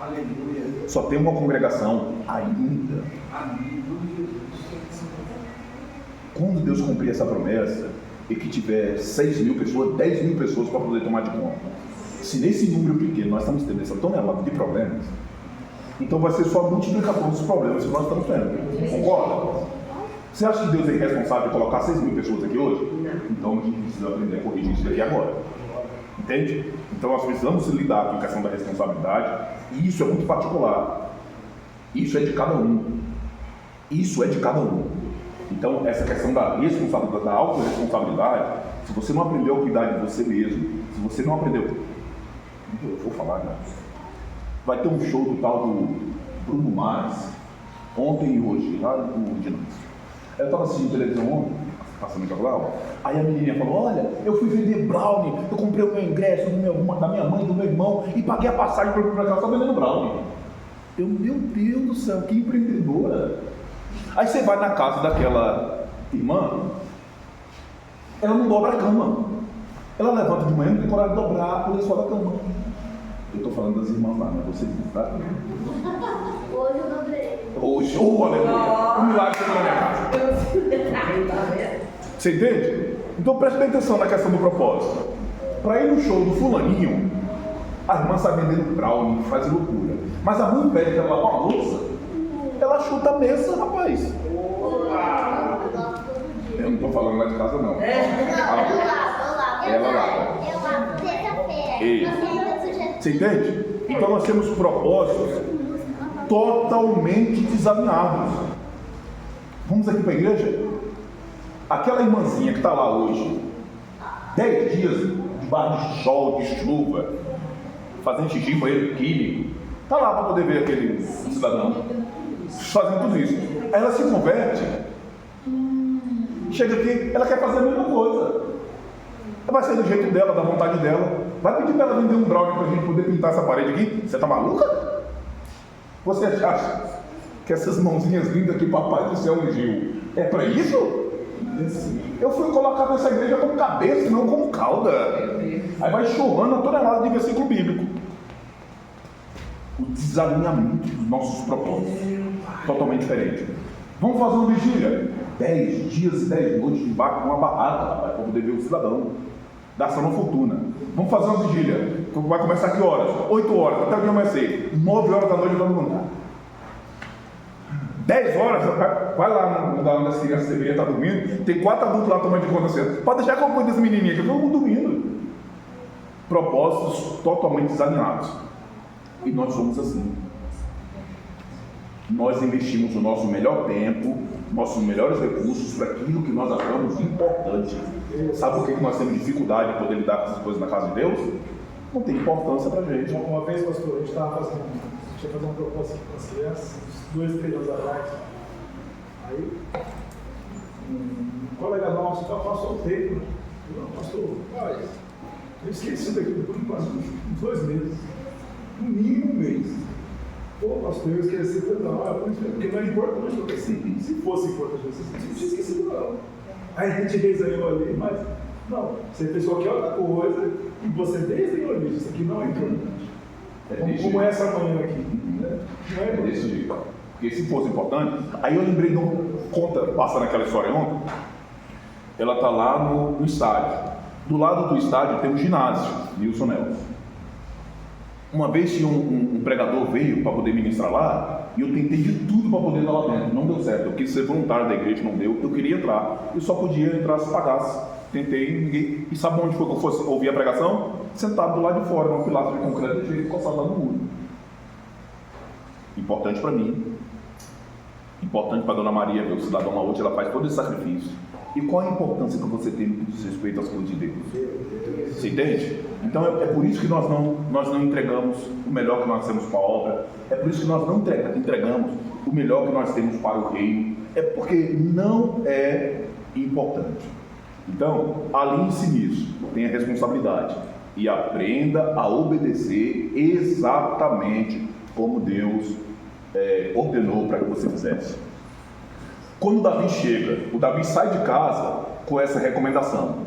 Aleluia. Só tem uma congregação, ainda. Amém. Quando Deus cumprir essa promessa, e que tiver 6.000 pessoas, 10.000 pessoas para poder tomar de conta. Se nesse número pequeno nós estamos tendo essa tonelada de problemas, então vai ser só a multiplicação dos problemas que nós estamos tendo. Concorda? Você acha que Deus é irresponsável de colocar 6.000 pessoas aqui hoje? Não. Então a gente precisa aprender a corrigir isso daqui agora. Entende? Então nós precisamos lidar com a questão da responsabilidade, e isso é muito particular. Isso é de cada um. Isso é de cada um. Então essa questão da responsabilidade, da autorresponsabilidade, se você não aprendeu a cuidar de você mesmo, se você não aprendeu... Eu vou falar, né? Vai ter um show do tal do Bruno Mars, ontem e hoje, lá no Ginásio. Eu estava assistindo televisão ontem, passando no jornal, aí a menininha falou, olha, eu fui vender brownie, eu comprei o meu ingresso da minha mãe, do meu irmão, e paguei a passagem para ir para cá, só vendendo brownie. Meu Deus do céu, que empreendedora. Aí você vai na casa daquela irmã, ela não dobra a cama. Ela levanta de manhã, não tem coragem de dobrar o lençol da cama. Eu estou falando das irmãs lá, não é você, tá? Hoje eu dobrei. Hoje, aleluia! Um milagre chegou na minha casa. Você entende? Então preste bem atenção na questão do propósito. Para ir no show do fulaninho, a irmã sai vendendo brownie, faz loucura. Mas a mãe pede que ela lavar a louça, ela chuta a mesa, rapaz. Eu não estou falando lá de casa, não. Ela lava. Você entende? Então nós temos propósitos totalmente desalinhados. Vamos aqui para a igreja? Aquela irmãzinha que está lá hoje, 10 dias debaixo de sol, de chuva, fazendo xixi em banheiro químico, está lá para poder ver aquele cidadão fazendo tudo isso. Aí ela se converte, chega aqui, ela quer fazer a mesma coisa. Ela vai ser do jeito dela, da vontade dela. Vai pedir para ela vender um brownie para a gente poder pintar essa parede aqui? Você está maluca? Você acha que essas mãozinhas lindas que o papai do céu ungiu é para isso? Eu fui colocado nessa igreja como cabeça e não como cauda. Aí vai chorando a tonelada de versículo bíblico. O desalinhamento dos nossos propósitos. Totalmente diferente. Vamos fazer uma vigília. 10 dias e 10 noites debaixo de uma barraca, rapaz, para poder ver o cidadão. Gasta uma fortuna. Vamos fazer uma vigília. Vai começar a que horas? 8 horas, até o dia amanhecer. 9 horas da noite todo mundo. 10 horas, vai lá no lugar onde as crianças deveriam estar dormindo. Tem 4 adultos lá tomando de conta cedo. Pode deixar que eu cuide dessa menininha aqui, todo mundo dormindo. Propósitos totalmente desalinhados. E nós somos assim. Nós investimos o nosso melhor tempo, nossos melhores recursos para aquilo que nós achamos importante. Sabe por que nós temos dificuldade de poder lidar com essas coisas na casa de Deus? Não tem importância para a gente. Uma vez, pastor, a gente estava fazendo uma proposta para as crianças, 2, 3 anos atrás. Aí, um colega nosso passou o tempo. Não, pastor, olha, eu esqueci daquilo por uns 2 meses, no mínimo um mês. Pô, pastor, eu esqueci, não, porque não é importante, porque se fosse importante, você não tinha esquecido, não. Aí a gente desenhou ali, mas não, você fez qualquer outra coisa e você desenhou isso, isso aqui não é importante. Como é essa manhã aqui? Não é desse jeito. Porque se fosse importante, aí eu lembrei de uma conta, passando aquela história ontem, ela está lá no estádio. Do lado do estádio tem um ginásio, Nilson Nelson. Uma vez tinha um pregador veio para poder ministrar lá, e eu tentei de tudo para poder estar lá dentro, não deu certo. Eu quis ser voluntário da igreja, não deu, eu queria entrar, eu só podia entrar se pagasse. Tentei, ninguém. E sabe onde foi que eu fosse ouvir a pregação? Sentado do lado de fora, numa pilastra de concreto, de jeito encostado lá no muro. Importante para mim, importante para Dona Maria, ver o cidadão lá hoje, ela faz todo esse sacrifício. E qual a importância que você tem no que diz respeito às coisas de Deus? Você entende? Então é por isso que nós não entregamos o melhor que nós temos para a obra, é por isso que nós não entregamos o melhor que nós temos para o reino, é porque não é importante. Então, alinhe-se nisso, tenha responsabilidade e aprenda a obedecer exatamente como Deus ordenou para que você fizesse. Quando Davi chega, o Davi sai de casa com essa recomendação.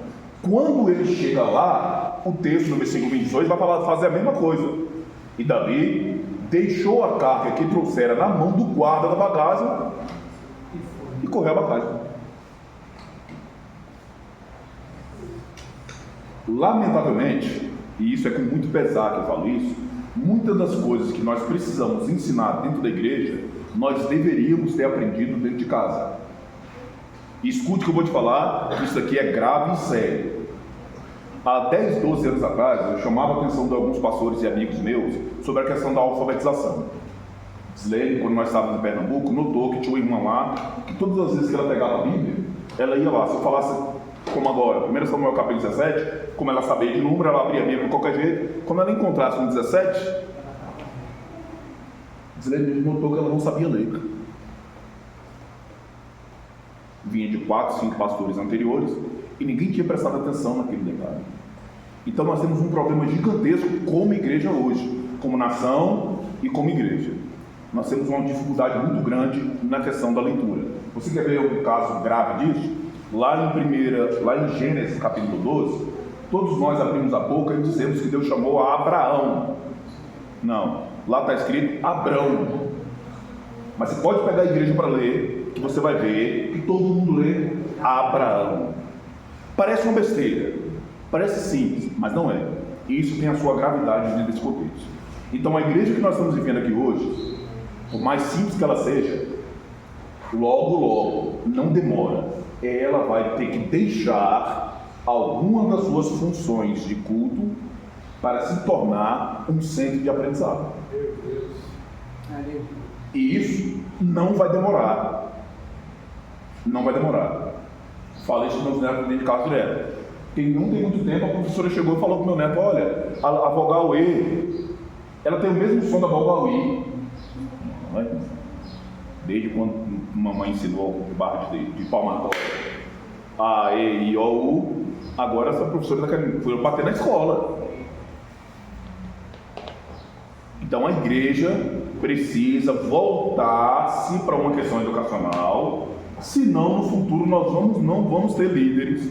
Quando ele chega lá, o texto no versículo 22 vai fazer a mesma coisa. E Davi deixou a carga que trouxera na mão do guarda da bagagem e correu a bagagem. Lamentavelmente, e isso é com muito pesar que eu falo isso, muitas das coisas que nós precisamos ensinar dentro da igreja, nós deveríamos ter aprendido dentro de casa. E escute o que eu vou te falar, isso aqui é grave e sério. Há 10, 12 anos atrás, eu chamava a atenção de alguns pastores e amigos meus sobre a questão da alfabetização. Slane, quando nós estávamos em Pernambuco, notou que tinha uma irmã lá, que todas as vezes que ela pegava a Bíblia, ela ia lá. Se eu falasse, como agora, 1 Samuel capítulo 17, como ela sabia de número, ela abria a Bíblia de qualquer jeito. Quando ela encontrasse um 17, Slane notou que ela não sabia ler. Vinha de 4, 5 pastores anteriores e ninguém tinha prestado atenção naquele detalhe. Então nós temos um problema gigantesco como igreja hoje, como nação e como igreja. Nós temos uma dificuldade muito grande na questão da leitura. Você quer ver um caso grave disso? Lá em Gênesis capítulo 12, todos nós abrimos a boca e dizemos que Deus chamou a Abraão. Não, lá está escrito Abrão. Mas você pode pegar a igreja para ler, que você vai ver que todo mundo lê Abraão. Parece uma besteira, parece simples, mas não é. E isso tem a sua gravidade dentro desse contexto. Então a igreja que nós estamos vivendo aqui hoje, por mais simples que ela seja, logo, não demora, ela vai ter que deixar alguma das suas funções de culto para se tornar um centro de aprendizado. E isso não vai demorar. Não vai demorar. Falei isso para meus netos dentro de casa direto. Não tem muito tempo, a professora chegou e falou para o meu neto: olha, a vogal E, ela tem o mesmo som da vogal I. Desde quando mamãe ensinou de barra de palmatória A, E, I, O, U, agora essa professora está querendo bater na escola. Então a igreja precisa voltar-se para uma questão educacional, senão no futuro nós não vamos ter líderes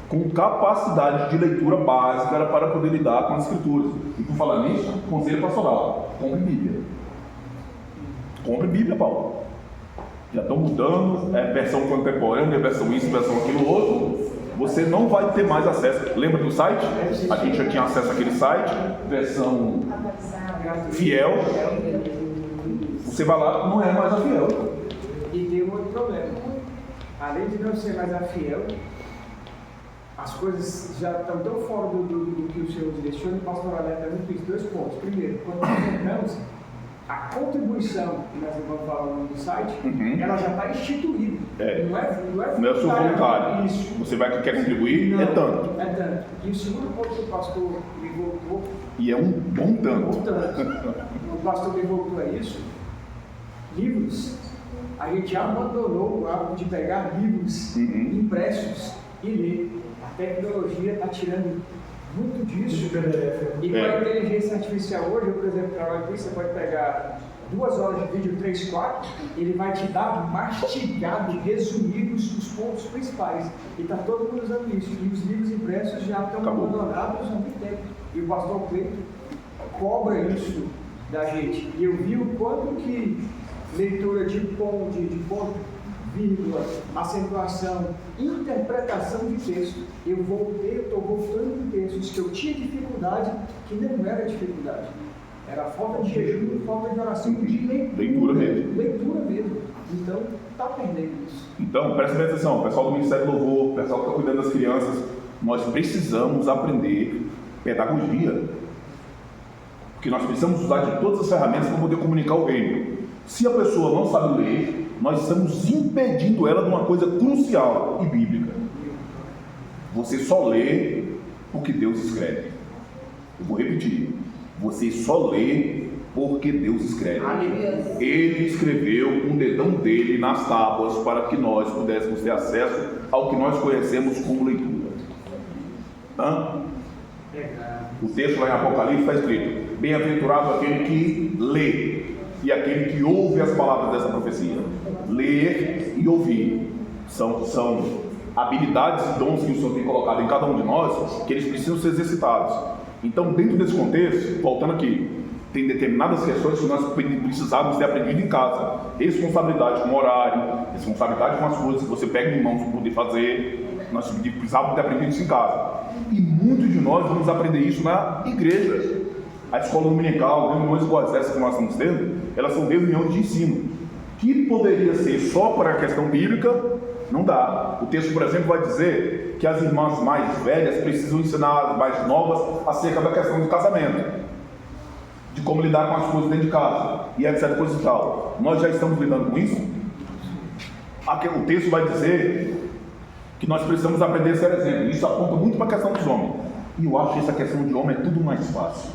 com capacidade de leitura básica para poder lidar com as escrituras. E por falar nisso, conselho pastoral: compre Bíblia. Compre Bíblia, Paulo. Já estão mudando, versão contemporânea, versão isso, versão aquilo outro. Você não vai ter mais acesso. Lembra do site? A gente já tinha acesso àquele site, versão fiel. Você vai lá, não é mais a fiel. E tem um outro problema. Além de não ser mais a fiel, as coisas já estão tão fora do que o Senhor direciona. O pastor alerta muito isso. 2 pontos. Primeiro, quando nós entramos, a contribuição que nós vamos falar no site, ela já está instituída. Não é seu voluntário. Isso. Você quer contribuir? Não, é tanto. É tanto. E o segundo ponto que o pastor me voltou. E é um bom tanto. O pastor me voltou a isso. Livros. A gente já abandonou o hábito de pegar livros impressos e ler. A tecnologia está tirando muito disso. E com a inteligência artificial hoje, eu, por exemplo, trabalho com isso, você pode pegar 2 horas de vídeo, 3, 4, ele vai te dar mastigado, resumidos os pontos principais. E está todo mundo usando isso. E os livros impressos já estão abandonados há muito tempo. E o pastor Cleito cobra isso da gente. E eu vi o quanto que leitura de ponto, vírgula, acentuação, interpretação de texto. Eu estou voltando em textos que eu tinha dificuldade, que não era dificuldade. Era falta de jejum, falta de oração, de leitura mesmo. Então, está perdendo isso. Então, presta atenção, pessoal do Ministério do Louvor, pessoal que está cuidando das crianças, nós precisamos aprender pedagogia. Porque nós precisamos usar de todas as ferramentas para poder comunicar o reino. Se a pessoa não sabe ler, nós estamos impedindo ela de uma coisa crucial e bíblica. Você só lê porque Deus escreve. Eu vou repetir. Você só lê porque Deus escreve. Ele escreveu com o dedão dele nas tábuas para que nós pudéssemos ter acesso ao que nós conhecemos como leitura. O texto lá em Apocalipse está escrito: bem-aventurado aquele que lê e aquele que ouve as palavras dessa profecia. Ler e ouvir são habilidades e dons que o Senhor tem colocado em cada um de nós, que eles precisam ser exercitados. Então, dentro desse contexto, voltando aqui, tem determinadas questões que nós precisamos ter aprendido em casa. Responsabilidade com o horário, responsabilidade com as coisas que você pega em mãos para poder fazer. Nós precisamos ter aprendido isso em casa. E muitos de nós vamos aprender isso na igreja. A escola dominical, reuniões iguais essas que nós estamos tendo, elas são reuniões de ensino, que poderia ser só para a questão bíblica, Não dá. O texto, por exemplo, vai dizer que as irmãs mais velhas precisam ensinar as mais novas acerca da questão do casamento, de como lidar com as coisas dentro de casa, e etc, coisa e tal. Nós já estamos lidando com isso? O texto vai dizer que nós precisamos aprender a ser exemplo. Isso aponta muito para a questão dos homens. E eu acho que essa questão de homem é tudo mais fácil.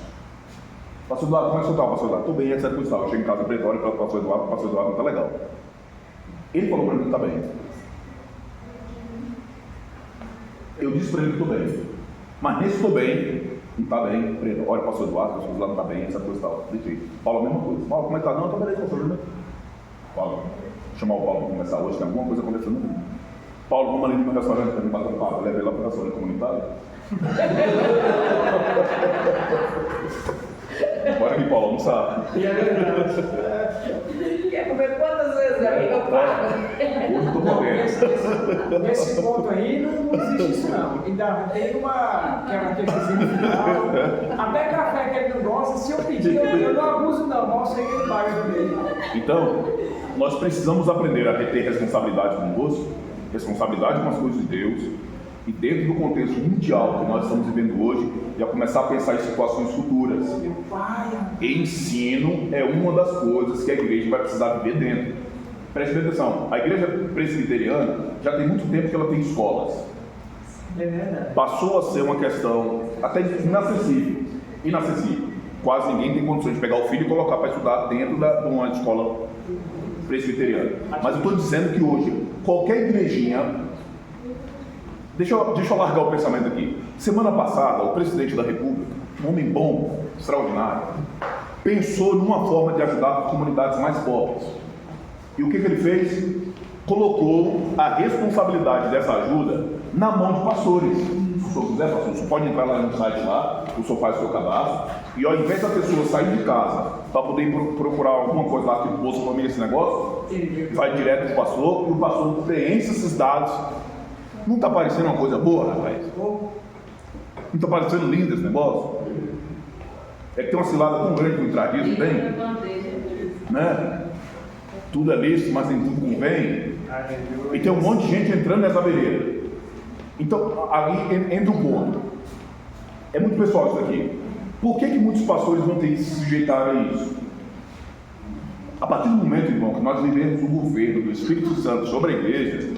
Pastor Eduardo, como é que você está, pastor Eduardo? Estou bem, etc, coisa e tal. Eu chego em casa pretório para o pastor Eduardo não está legal. Ele falou para mim que está bem. Eu disse para ele que estou bem. Mas nesse estou bem, não está bem. Olha, pastor Eduardo não está bem, essa coisa e tal. Deixei. Paulo, a mesma coisa. Paulo, como é que está? Não, está beleza, pastor Eduardo. Paulo, vou chamar o Paulo para conversar hoje, tem alguma coisa acontecendo. Paulo, vamos ali no meu restaurante para me bater um papo. Levei lá para o restaurante comunitário. Bora aqui, Paulo, almoçar. Quer comer quantas vezes aí eu pago? Hoje eu estou podendo. Nesse ponto aí não existe isso não. Ainda tem uma característica final. Até café que ele não gosta, se eu pedir, eu não abuso não, mal sei que ele paga dele. Então, nós precisamos aprender a ter responsabilidade conosco, responsabilidade com as coisas de Deus, e dentro do contexto mundial que nós estamos vivendo hoje, já começar a pensar em situações futuras. Ensino é uma das coisas que a igreja vai precisar viver dentro. Preste atenção, a igreja presbiteriana já tem muito tempo que ela tem escolas. É verdade. Passou a ser uma questão até inacessível. Quase ninguém tem condições de pegar o filho e colocar para estudar dentro de uma escola presbiteriana. Mas eu estou dizendo que hoje, qualquer igrejinha... Deixa eu largar o pensamento aqui. Semana passada, o presidente da República, um homem bom, extraordinário, pensou numa forma de ajudar as comunidades mais pobres. E o que ele fez? Colocou a responsabilidade dessa ajuda na mão de pastores. Se o senhor quiser, pastor, o senhor pode entrar lá no site lá, o senhor faz o seu cadastro, e ao invés da pessoa sair de casa para poder procurar alguma coisa lá, tipo Bolsa Família, esse negócio, vai direto para o pastor, e o pastor preenche esses dados. Não está parecendo uma coisa boa, rapaz? Não está parecendo lindo esse negócio? É que tem uma cilada tão grande por trás disso, tem? Né? Tudo é lícito, mas nem tudo convém. E tem um monte de gente entrando nessa beleza. Então, ali entra um ponto. É muito pessoal isso aqui. Por que muitos pastores vão ter que se sujeitar a isso? A partir do momento, irmão, que nós vivemos o governo do Espírito Santo sobre a igreja,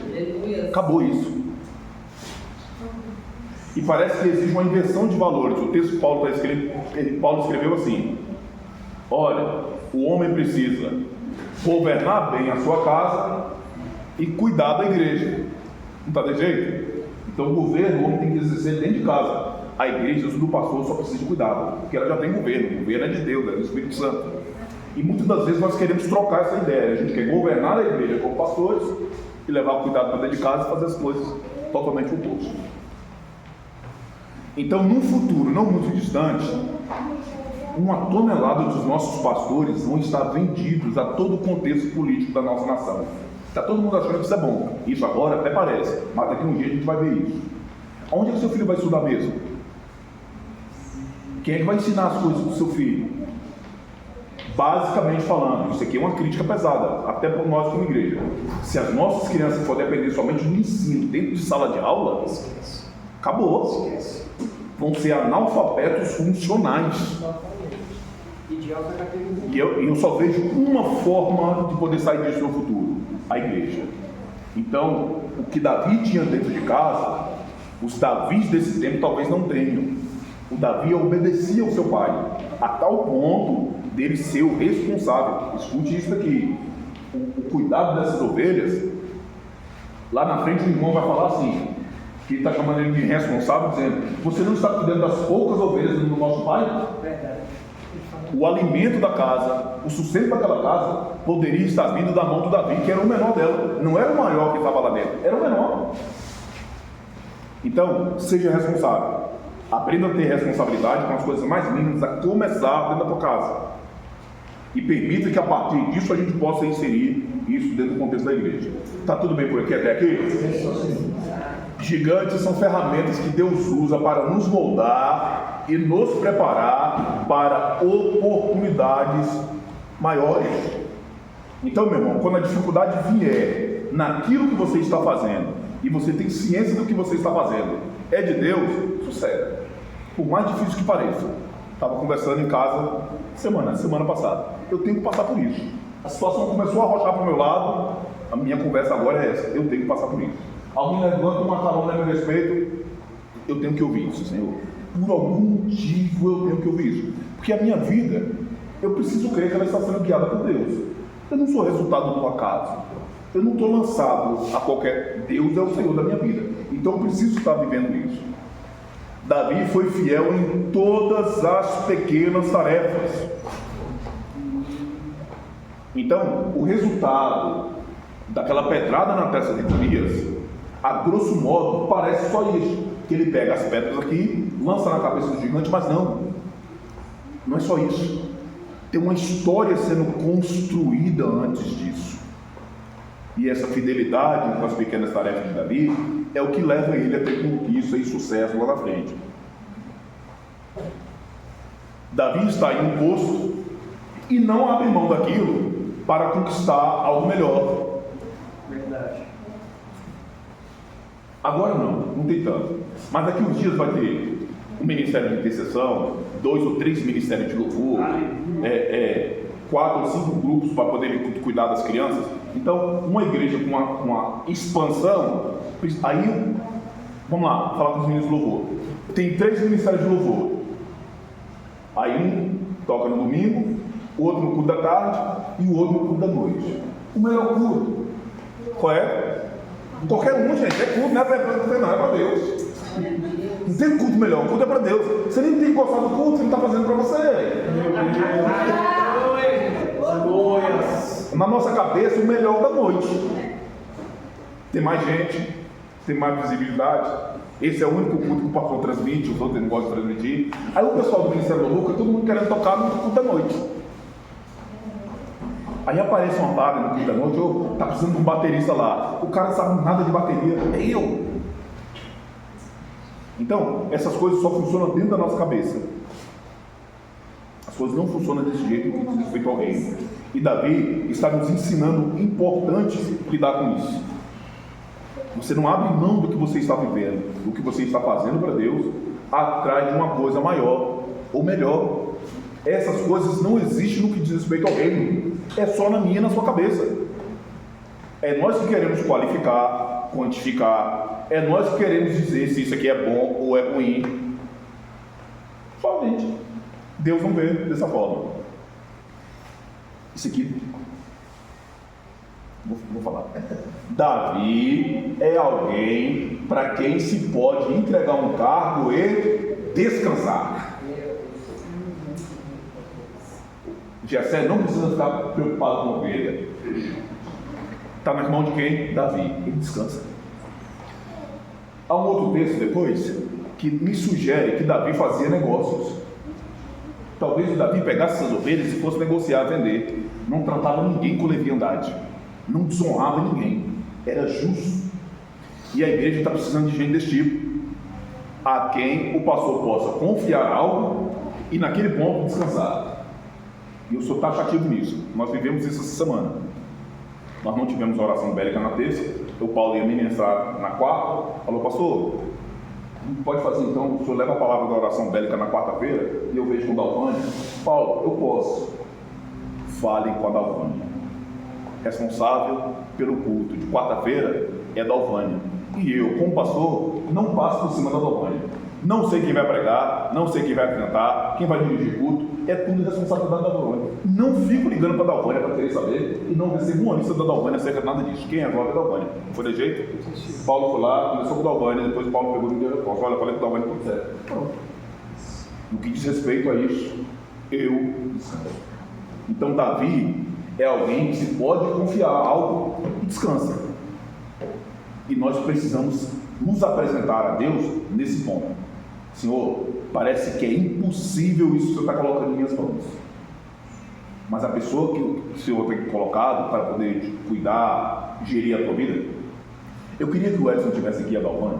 acabou isso. E parece que existe uma inversão de valores. O texto que Paulo escreveu assim: olha, o homem precisa governar bem a sua casa e cuidar da igreja. Não está de jeito? Então o governo, o homem tem que exercer dentro de casa. A igreja do pastor só precisa de cuidado, porque ela já tem governo. O governo é de Deus, é do Espírito Santo. E muitas das vezes nós queremos trocar essa ideia. A gente quer governar a igreja como pastores e levar o cuidado para dentro de casa e fazer as coisas totalmente oposto. Então, num futuro não muito distante, 1 tonelada dos nossos pastores vão estar vendidos a todo o contexto político da nossa nação. Está todo mundo achando que isso é bom. Isso agora até parece, mas daqui a um dia a gente vai ver isso. Onde é que seu filho vai estudar mesmo? Quem é que vai ensinar as coisas para o seu filho? Basicamente falando, isso aqui é uma crítica pesada, até para nós como igreja. Se as nossas crianças for depender somente do ensino dentro de sala de aula, acabou. Vão ser analfabetos funcionais. E eu só vejo uma forma de poder sair disso no futuro: a igreja. Então, o que Davi tinha dentro de casa, os Davis desse tempo talvez não tenham. O Davi obedecia ao seu pai, a tal ponto dele ser o responsável. Escute isso aqui: o cuidado dessas ovelhas. Lá na frente o irmão vai falar assim, que está chamando ele de irresponsável, dizendo: você não está cuidando das poucas ovelhas do nosso pai? Verdade. O alimento da casa, o sustento daquela casa poderia estar vindo da mão do Davi, que era o menor dela. Não era o maior que estava lá dentro, era o menor. Então, seja responsável. Aprenda a ter responsabilidade com as coisas mais mínimas, a começar dentro da tua casa. E permita que a partir disso a gente possa inserir isso dentro do contexto da igreja. Está tudo bem por aqui até aqui? Gigantes são ferramentas que Deus usa para nos moldar e nos preparar para oportunidades maiores. Então, meu irmão, quando a dificuldade vier naquilo que você está fazendo, e você tem ciência do que você está fazendo, é de Deus, sucede. Por mais difícil que pareça. Estava conversando em casa semana passada. Eu tenho que passar por isso. A situação começou a arrochar para o meu lado. A minha conversa agora é essa. Eu tenho que passar por isso. Alguém levanta uma calúnia a meu respeito. Eu tenho que ouvir isso, Senhor. Por algum motivo eu tenho que ouvir isso. Porque a minha vida, eu preciso crer que ela está sendo guiada por Deus. Eu não sou resultado do acaso. Eu não estou lançado a qualquer... Deus é o Senhor da minha vida. Então eu preciso estar vivendo isso. Davi foi fiel em todas as pequenas tarefas. Então, o resultado daquela pedrada na testa de Golias, a grosso modo, parece só isso. Que ele pega as pedras aqui, lança na cabeça do gigante, mas não é só isso. Tem uma história sendo construída antes disso. E essa fidelidade com as pequenas tarefas de Davi é o que leva ele a ter conquista e sucesso lá na frente. Davi está em um posto e não abre mão daquilo para conquistar algo melhor. Verdade. Agora não tem tanto. Mas daqui uns dias vai ter um ministério de intercessão, 2 ou 3 ministérios de louvor, 4 ou 5 grupos para poderem cuidar das crianças. Então, uma igreja com uma expansão, aí, vamos lá, falar com os meninos de louvor. Tem 3 ministérios de louvor. Aí um toca no domingo, o outro no culto da tarde e o outro no culto da noite. O melhor culto, qual é? Qualquer um, gente, é culto, não é para Deus. Não tem culto melhor, o culto é para Deus. Você nem tem que gostar do culto, você não está fazendo para você. Na nossa cabeça, o melhor da noite. Tem mais gente, tem mais visibilidade. Esse é o único culto que o pastor transmite, os outros não gostam de transmitir. Aí o pessoal do Ministério do Louvor, todo mundo querendo tocar no culto da noite. Aí aparece uma vaga no culto da noite, está precisando de um baterista lá. O cara não sabe nada de bateria, é eu. Então, essas coisas só funcionam dentro da nossa cabeça. As coisas não funcionam desse jeito que diz respeito ao reino. E Davi está nos ensinando importante lidar com isso. Você não abre mão do que você está vivendo, do que você está fazendo para Deus, atrás de uma coisa maior ou melhor. Essas coisas não existem no que diz respeito ao reino. É só na minha e na sua cabeça. É nós que queremos qualificar, quantificar. É nós que queremos dizer se isso aqui é bom ou é ruim. Somente. Deus não vê dessa forma. Isso aqui, vou falar. Davi é alguém para quem se pode entregar um cargo e descansar. Jessé não precisa ficar preocupado com a ovelha. Está nas mãos de quem? Davi. Ele descansa. Há um outro texto depois que me sugere que Davi fazia negócios. Talvez o Davi pegasse essas ovelhas e fosse negociar, vender. Não tratava ninguém com leviandade. Não desonrava ninguém. Era justo. E a igreja está precisando de gente desse tipo. A quem o pastor possa confiar algo e naquele ponto descansar. E eu sou taxativo nisso. Nós vivemos isso essa semana. Nós não tivemos oração bélica na terça. O Paulo ia ministrar na quarta. Falou, pastor, pode fazer então, o senhor leva a palavra da oração bélica na quarta-feira e eu vejo com o Dalvânia. Paulo, eu posso. Fale com a Dalvânia. Responsável pelo culto de quarta-feira é Dalvânia. E eu, como pastor, não passo por cima da Dalvânia. Não sei quem vai pregar, não sei quem vai cantar, quem vai dirigir culto. É tudo responsabilidade da Dalvânia. Não fico ligando para a Dalvânia para querer saber e não recebo uma lista da Dalvânia acerca de nada disso. Quem é agora é a Dalvânia. Não foi de jeito? Paulo foi lá, começou com a Dalvânia, depois Paulo pegou e me deu a resposta. Olha, eu falei com a Dalvânia, tudo certo. Pronto. No que diz respeito a isso, eu descanso. Então Davi é alguém que se pode confiar algo e descansa. E nós precisamos nos apresentar a Deus nesse ponto. Senhor, parece que é impossível isso que o Senhor está colocando em minhas mãos. Mas a pessoa que o Senhor tem colocado para poder cuidar, gerir a tua vida. Eu queria que o Edson tivesse aqui a Dalvânia.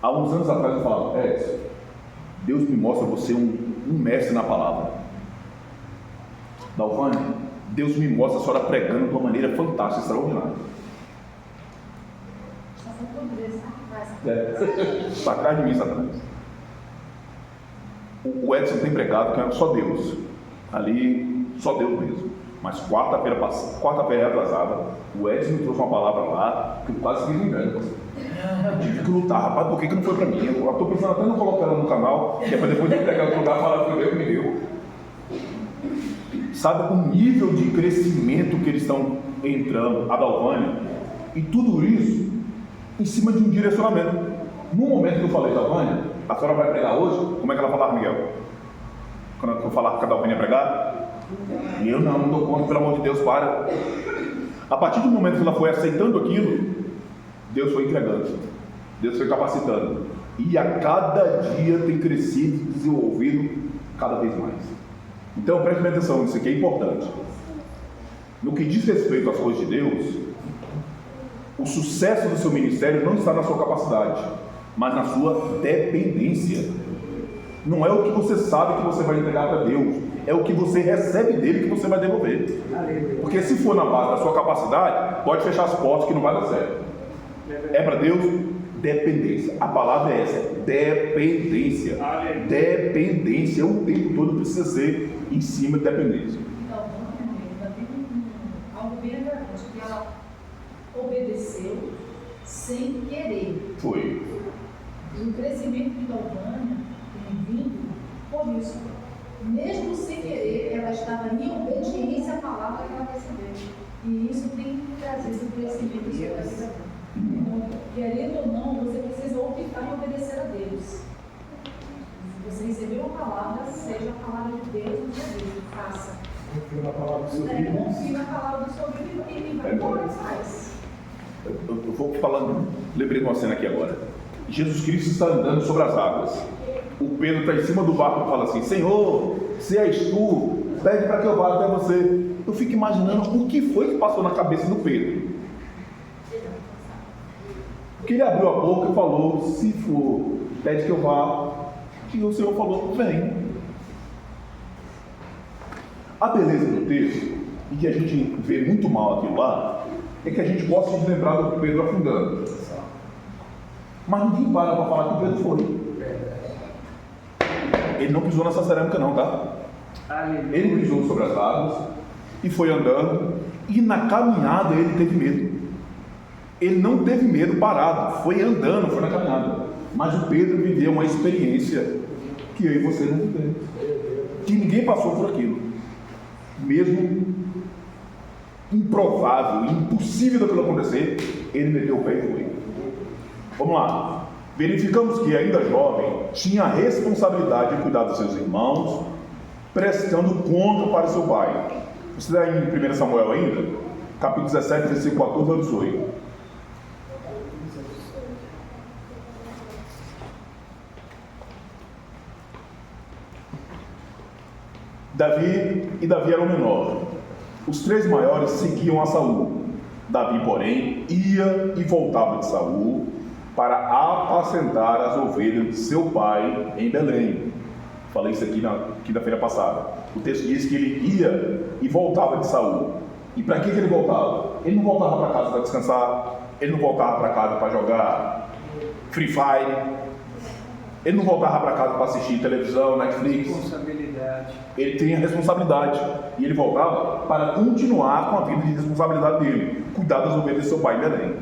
Há uns anos atrás eu falava, Edson, Deus me mostra você um mestre na palavra. Dalvânia, Deus me mostra a senhora pregando de uma maneira fantástica, extraordinária. Está atrás de mim, Satanás. O Edson tem pregado que é só Deus. Ali, só Deus mesmo. Mas quarta-feira atrasada, o Edson me trouxe uma palavra lá que eu quase fiz engano. Tive que lutar, rapaz, por que não foi para mim? Eu estou pensando até não colocar ela no canal, que é para depois de pregar no lugar falar que Deus me deu. Sabe o nível de crescimento que eles estão entrando, a Dalvânia, e tudo isso em cima de um direcionamento. No momento que eu falei, Dalvânia, a senhora vai pregar hoje? Como é que ela falava, Miguel? Quando eu falar que a Dalvânia ia pregar? E eu não dou conta, pelo amor de Deus, para. A partir do momento que ela foi aceitando aquilo, Deus foi entregando, Deus foi capacitando, e a cada dia tem crescido e desenvolvido cada vez mais. Então preste atenção nisso aqui, é importante. No que diz respeito às coisas de Deus, o sucesso do seu ministério não está na sua capacidade, mas na sua dependência. Não é o que você sabe que você vai entregar para Deus, é o que você recebe dele que você vai devolver. Porque se for na base da sua capacidade, pode fechar as portas que não vai dar certo. É para Deus? Dependência. A palavra é essa, dependência. Dependência, o tempo todo precisa ser em cima de dependência. Então, ainda tem algo bem verdade, que ela obedeceu sem querer. Foi. E o crescimento de Dalvânia tem vindo por isso. Mesmo sem querer, ela estava em obediência à palavra que ela recebeu. E isso tem trazido o crescimento da sua vida. Então, querendo ou não, você precisa optar em obedecer a Deus. Se você recebeu a palavra, seja a palavra de Deus ou de Deus, faça. Confia na palavra do seu filho. Confia na palavra do seu filho e vai embora, faz. Eu vou falando, lembrei de uma cena aqui agora. Jesus Cristo está andando sobre as águas. O Pedro está em cima do barco e fala assim: Senhor, se és tu, pede para que eu vá até você. Eu fico imaginando o que foi que passou na cabeça do Pedro. Porque ele abriu a boca e falou: se for, pede que eu vá. E o Senhor falou: vem. A beleza do texto, e que a gente vê muito mal aquilo lá, é que a gente gosta de lembrar do Pedro afundando. Mas ninguém para falar que o Pedro foi. Ele não pisou nessa cerâmica não, tá? Ele pisou sobre as águas e foi andando, e na caminhada ele teve medo. Ele não teve medo parado, foi andando, foi na caminhada. Mas o Pedro viveu uma experiência que eu e você não vivemos, que ninguém passou por aquilo. Mesmo improvável, impossível daquilo acontecer, ele meteu o pé e foi. Vamos lá. Verificamos que, ainda jovem, tinha a responsabilidade de cuidar dos seus irmãos, prestando conta para seu pai. Você está em 1 Samuel ainda? Capítulo 17, versículo 14 a 18. Davi era o menor. Os três maiores seguiam a Saul. Davi, porém, ia e voltava de Saul para apacentar as ovelhas de seu pai em Belém. Falei isso aqui na quinta-feira passada. O texto diz que ele ia e voltava de Saul. E para que ele voltava? Ele não voltava para casa para descansar, ele não voltava para casa para jogar Free Fire, ele não voltava para casa para assistir televisão, Netflix. Responsabilidade. Ele tinha responsabilidade. E ele voltava para continuar com a vida de responsabilidade dele, cuidar das ovelhas de seu pai em Belém.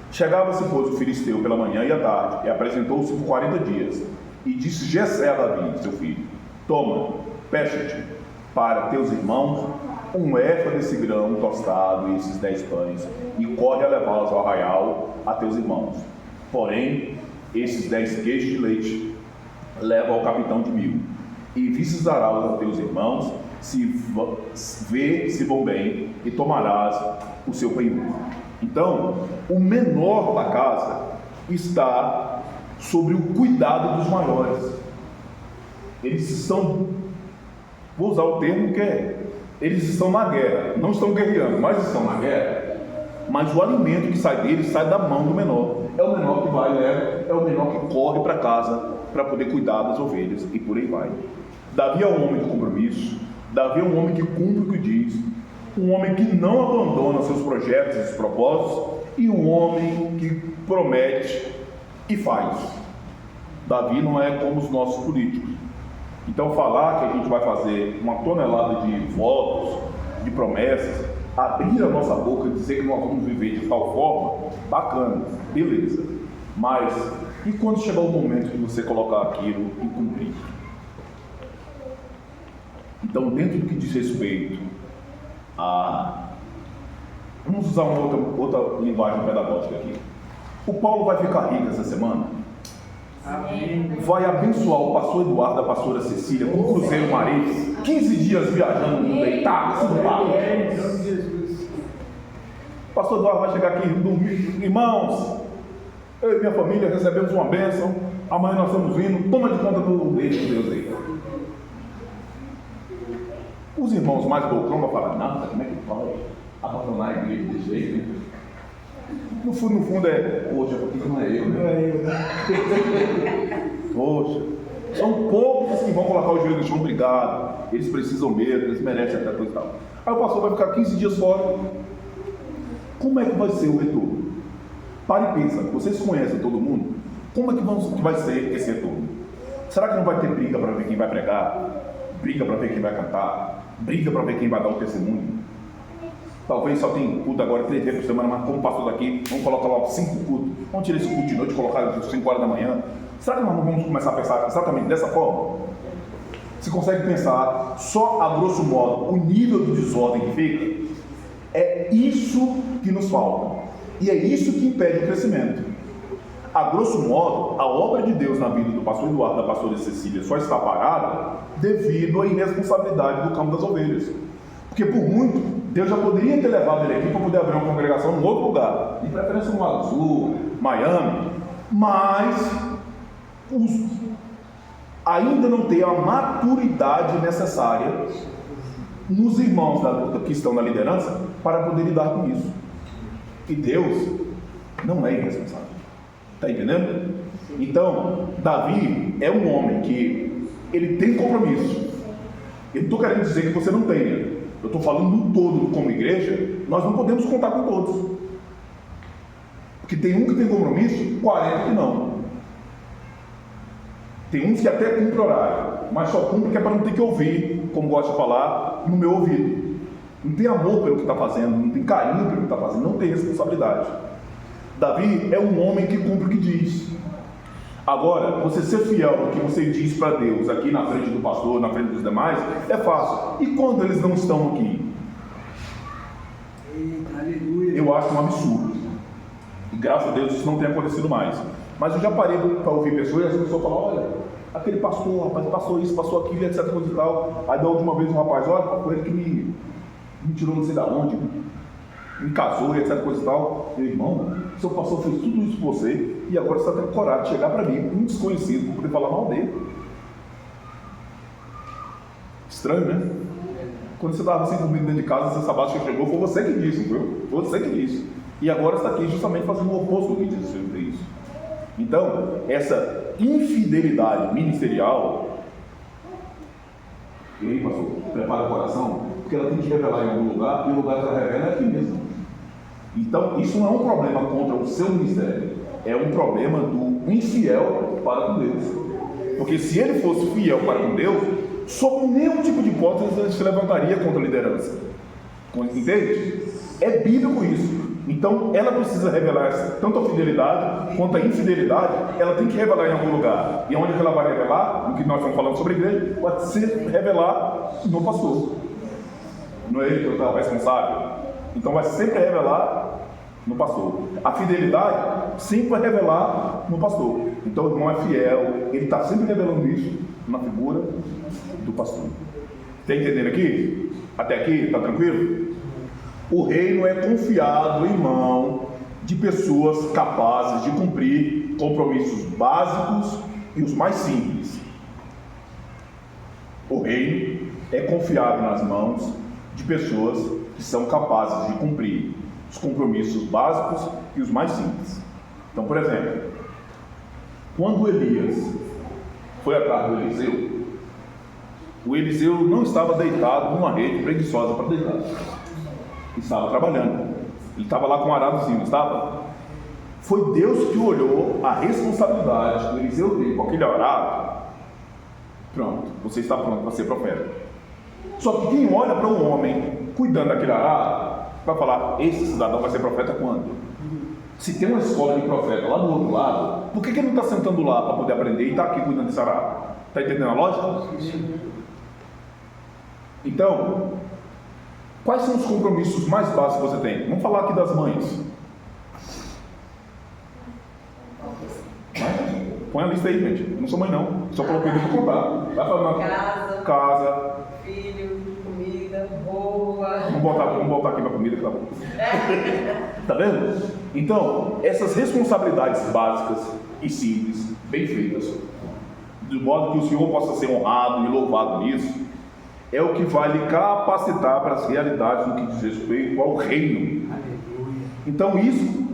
Chegava-se, pois, o filisteu pela manhã e à tarde, e apresentou-se por 40 dias. E disse Jessé a Davi, seu filho: toma, peça-te para teus irmãos um éfa desse grão tostado e esses 10 pães, e corre a levá-los ao arraial a teus irmãos. Porém, esses 10 queijos de leite leva ao capitão de 1000, e visitarás a teus irmãos, se vão bem, e tomarás o seu penhor. Então, o menor da casa está sobre o cuidado dos maiores. Eles estão, vou usar o termo que é, eles estão na guerra, não estão guerreando, mas estão na guerra. Mas o alimento que sai deles sai da mão do menor. É o menor que vai, é o menor que corre para casa para poder cuidar das ovelhas, e por aí vai. Davi é um homem de compromisso, Davi é um homem que cumpre o que diz, um homem que não abandona seus projetos e seus propósitos, e um homem que promete e faz. Davi não é como os nossos políticos. Então falar que a gente vai fazer uma tonelada de votos, de promessas, abrir a nossa boca e dizer que nós vamos viver de tal forma, bacana, beleza. Mas e quando chegar o momento de você colocar aquilo e cumprir? Então, dentro do que diz respeito a... Vamos usar uma outra linguagem pedagógica aqui. O Paulo vai ficar rico essa semana? Amém. Vai abençoar o pastor Eduardo, a pastora Cecília, com o Cruzeiro Marítimo, 15 dias viajando no mundo deitado, no barco. O pastor Eduardo vai chegar aqui dormir. Irmãos, eu e minha família recebemos uma bênção. Amanhã nós estamos indo. Toma de conta do leite de Deus aí. Os irmãos mais bocão vão falar: nada, como é que pode abandonar a igreja desse jeito? Né? No fundo é: poxa, por que não é eu? Né? Poxa, são poucos que vão colocar o joelho no chão. Obrigado, eles precisam mesmo, eles merecem até coisa e tal. Aí o pastor vai ficar 15 dias fora. Como é que vai ser o retorno? Pare e pensa, vocês conhecem todo mundo? Como é que vai ser esse retorno? Será que não vai ter briga para ver quem vai pregar? Briga para ver quem vai cantar? Briga para ver quem vai dar o testemunho? Talvez só tem culto agora 3 vezes por semana, mas como pastor daqui, vamos colocar logo 5 cultos. Vamos tirar esse culto de noite e colocar às 5 horas da manhã. Será que nós não vamos começar a pensar exatamente dessa forma? Você consegue pensar, só a grosso modo, o nível de desordem que fica? É isso que nos falta. E é isso que impede o crescimento. A grosso modo, a obra de Deus na vida do pastor Eduardo e da pastora Cecília só está parada devido à irresponsabilidade do campo das ovelhas. Porque por muito, Deus já poderia ter levado ele aqui para poder abrir uma congregação em outro lugar, de preferência no Lago Sul, Miami, mas ainda não tem a maturidade necessária nos irmãos que estão na liderança para poder lidar com isso. E Deus não é irresponsável. Está entendendo? Então, Davi é um homem que ele tem compromisso. Eu não estou querendo dizer que você não tenha. Eu estou falando do todo como igreja. Nós não podemos contar com todos. Porque tem um que tem compromisso, 40 que não. Tem uns que até cumpre horário, mas só cumpre que é para não ter que ouvir, como gosto de falar, no meu ouvido. Não tem amor pelo que está fazendo, não tem carinho pelo que está fazendo, não tem responsabilidade. Davi é um homem que cumpre o que diz. Agora, você ser fiel no que você diz para Deus, aqui na frente do pastor, na frente dos demais, é fácil. E quando eles não estão aqui? Aleluia. Eu acho um absurdo. E graças a Deus isso não tem acontecido mais. Mas eu já parei para ouvir pessoas e as pessoas falam: olha, aquele pastor, rapaz, passou isso, passou aquilo, etc, coisa e tal. Aí da última vez um rapaz: olha, foi ele que me tirou não sei da onde, me casou, etc, coisa e tal. Meu irmão, seu pastor fez tudo isso por você e agora você está tendo coragem de chegar para mim, um desconhecido, para poder falar mal dele. Estranho, né? Quando você estava sem comida dentro de casa, essa sabática chegou, foi você que disse, viu? Foi você que disse. E agora está aqui justamente fazendo o oposto do que disse sobre isso. Então, essa infidelidade ministerial, e aí, pastor, prepara o coração, porque ela tem que revelar em algum lugar, e o lugar que ela revela é aqui mesmo. Então, isso não é um problema contra o seu ministério, é um problema do infiel para com Deus. Porque se ele fosse fiel para com Deus, sob nenhum tipo de hipótese ele se levantaria contra a liderança. Entende? É bíblico isso. Então, ela precisa revelar tanto a fidelidade quanto a infidelidade, ela tem que revelar em algum lugar. E onde ela vai revelar? No que nós estamos falando sobre a igreja, pode ser revelar no pastor. Não é ele que é o responsável. Então, vai sempre revelar no pastor. A fidelidade sempre vai revelar no pastor. Então, o irmão é fiel, ele está sempre revelando isso na figura do pastor. Está entendendo aqui? Até aqui? Está tranquilo? O reino é confiado em mão de pessoas capazes de cumprir compromissos básicos e os mais simples. O reino é confiado nas mãos de pessoas que são capazes de cumprir os compromissos básicos e os mais simples. Então, por exemplo, quando Elias foi atrás do Eliseu, o Eliseu não estava deitado numa rede preguiçosa para deitar. Estava trabalhando. Ele estava lá com um aradozinho, estava? Foi Deus que olhou a responsabilidade que Eliseu teve com aquele arado. Pronto, você está pronto para ser profeta. Só que quem olha para um homem cuidando daquele arado, vai falar, esse cidadão vai ser profeta quando? Se tem uma escola de profeta lá do outro lado, por que ele não está sentando lá para poder aprender e está aqui cuidando desse arado? Está entendendo a lógica? Então, quais são os compromissos mais básicos que você tem? Vamos falar aqui das mães. Põe a lista aí, gente. Eu não sou mãe, não. Só coloquei para contar. Vai falando. Casa. Filho, comida, boa. Vamos voltar aqui para comida que tá bom. Tá vendo? Então, essas responsabilidades básicas e simples, bem feitas, de modo que o Senhor possa ser honrado e louvado nisso, é o que vai lhe capacitar para as realidades no que diz respeito ao reino. Então isso,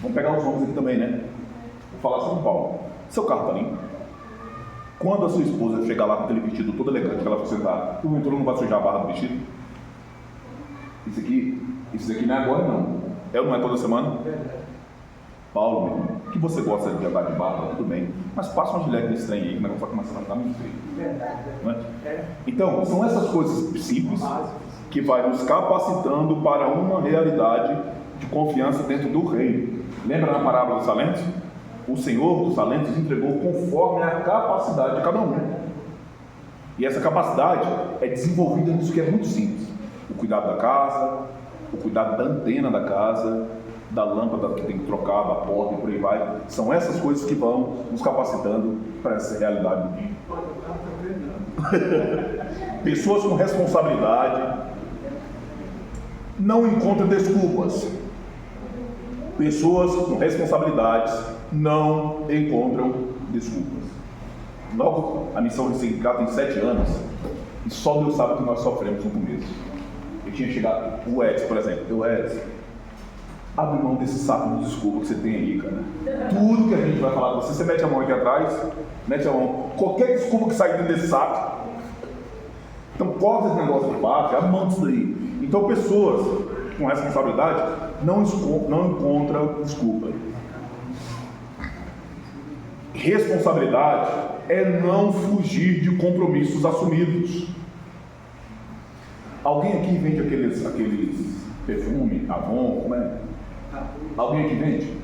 vamos pegar os nomes aqui também, né? Vou falar São Paulo. Seu carro está limpo? Quando a sua esposa chegar lá com aquele vestido todo elegante que ela vai sentar, o ventor não vai sujar a barra do vestido? Isso aqui não é agora não. Não é toda semana? Paulo, meu irmão, que você gosta de andar de barra, tudo bem. Mas passa uma gilete nesse trem aí, que o negócio vai começar a ficar muito feio. Não é? Então, são essas coisas simples que vai nos capacitando para uma realidade de confiança dentro do reino. Lembra na parábola dos talentos? O Senhor dos talentos entregou conforme a capacidade de cada um. E essa capacidade é desenvolvida nisso que é muito simples. O cuidado da casa, o cuidado da antena da casa, da lâmpada que tem que trocar, da porta e por aí vai. São essas coisas que vão nos capacitando para essa realidade do dia. Pessoas com responsabilidade não encontram desculpas. Pessoas com responsabilidades não encontram desculpas. Logo, a missão Ressignificar tem 7 anos e só Deus sabe o que nós sofremos no começo. Eu tinha chegado, o Edson, por exemplo, Edson, abre mão desse saco de desculpa que você tem aí, cara. Tudo que a gente vai falar com você, você mete a mão aqui atrás, mete a mão. Qualquer desculpa que sair dentro desse saco. Então, corta esse negócio de parte, abre mão disso daí. Então, pessoas com responsabilidade não encontram desculpa. Responsabilidade é não fugir de compromissos assumidos. Alguém aqui vende aqueles perfume, Avon, como é? Alguém aqui vende?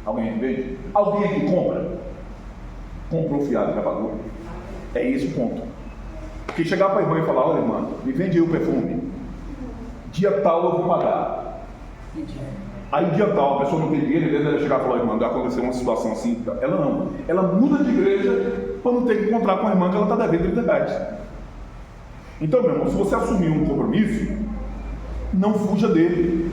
Alguém aqui vende? Alguém aqui compra? Comprou fiado, já pagou? É esse o ponto. Porque chegar para a irmã e falar, olha irmã, me vende aí o perfume. Dia tal eu vou pagar. Aí dia tal, a pessoa não tem dinheiro, em vez dela chegar e falar, irmã, vai acontecer uma situação assim. Ela não. Ela muda de igreja para não ter que encontrar com a irmã que ela está devendo 30 reais. Então, meu irmão, se você assumir um compromisso, não fuja dele.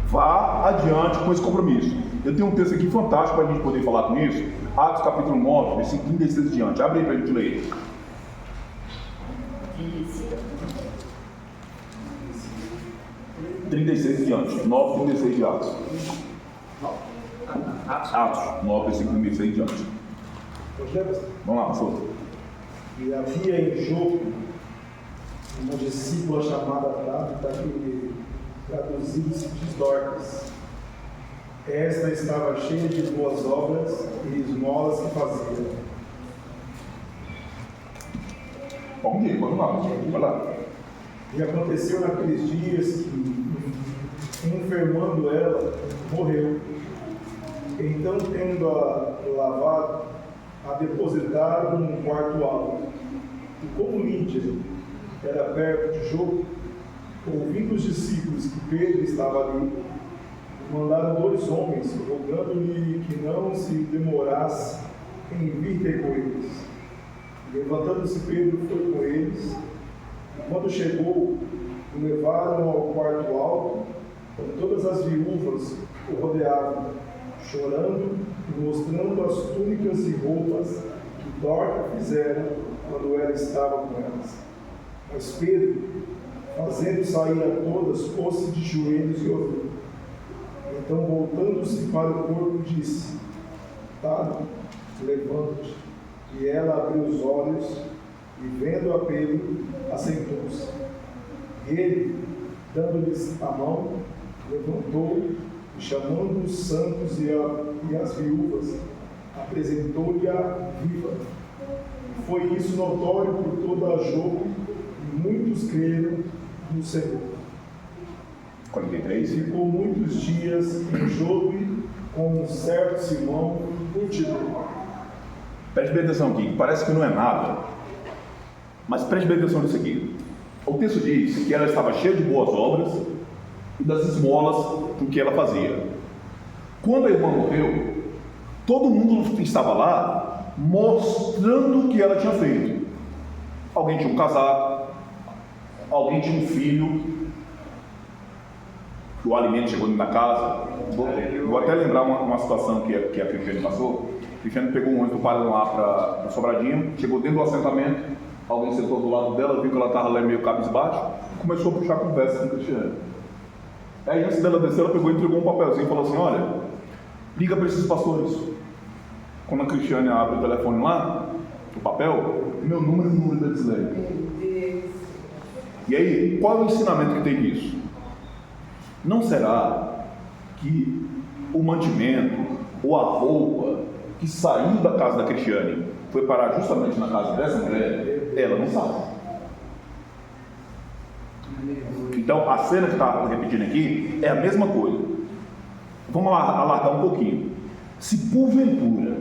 Vá adiante com esse compromisso. Eu tenho um texto aqui fantástico para a gente poder falar com isso. Atos capítulo 9, versículo 36 e diante. Abre aí para a gente ler. 36 e diante. 9, 36 de Atos. Atos 9, versículo 36 e diante. Vamos lá, pastor. E havia em Jope uma discípula chamada Tabita, que traduzido se diz Dorcas. Esta estava cheia de boas obras e esmolas que fazia. Bom dia, vamos lá, vai lá. E aconteceu naqueles dias que, enfermando ela, morreu. Então, tendo-a lavado, a depositaram num quarto alto. E como Lídia era perto de Jope, ouvindo os discípulos que Pedro estava ali, mandaram 2 homens, rogando-lhe que não se demorasse em vir ter com eles. Levantando-se Pedro, foi com eles. E quando chegou, o levaram ao quarto alto, onde todas as viúvas o rodeavam, chorando e mostrando as túnicas e roupas que Dorcas fizera quando ela estava com elas. Mas Pedro, fazendo sair a todas, pôs-se de joelhos e orou. Então, voltando-se para o corpo, disse: Tabita, levanta-te. E ela abriu os olhos e, vendo a Pedro, assentou-se. E ele, dando-lhes a mão, levantou, e chamando os santos e as viúvas, apresentou-lhe a viva. Foi isso notório por toda a Jope, e muitos creram no Senhor. 43. Ficou muitos dias em Jope com um certo Simão, curtidor. Preste bem atenção aqui, parece que não é nada, mas preste bem atenção nisso aqui. O texto diz que ela estava cheia de boas obras e das esmolas do que ela fazia. Quando a irmã morreu, todo mundo estava lá mostrando o que ela tinha feito. Alguém tinha um casaco, alguém tinha um filho, o alimento chegou dentro da casa. Vou até lembrar uma situação que a Cristiane passou. A Cristiane pegou um ônibus para lá para Sobradinho, chegou dentro do assentamento, alguém sentou do lado dela, viu que ela estava lá meio cabisbaixo, começou a puxar conversa com a Cristiane. Aí antes dela descer, ela pegou e entregou um papelzinho e falou assim: olha, liga para esses pastores. Quando a Cristiane abre o telefone lá, o papel, meu número e o número da Disley. E aí, qual é o ensinamento que tem disso? Não será que o mantimento ou a roupa que saiu da casa da Cristiane foi parar justamente na casa dessa mulher? Ela não sabe. Então, a cena que está repetindo aqui é a mesma coisa. Vamos lá, alargar um pouquinho. Se porventura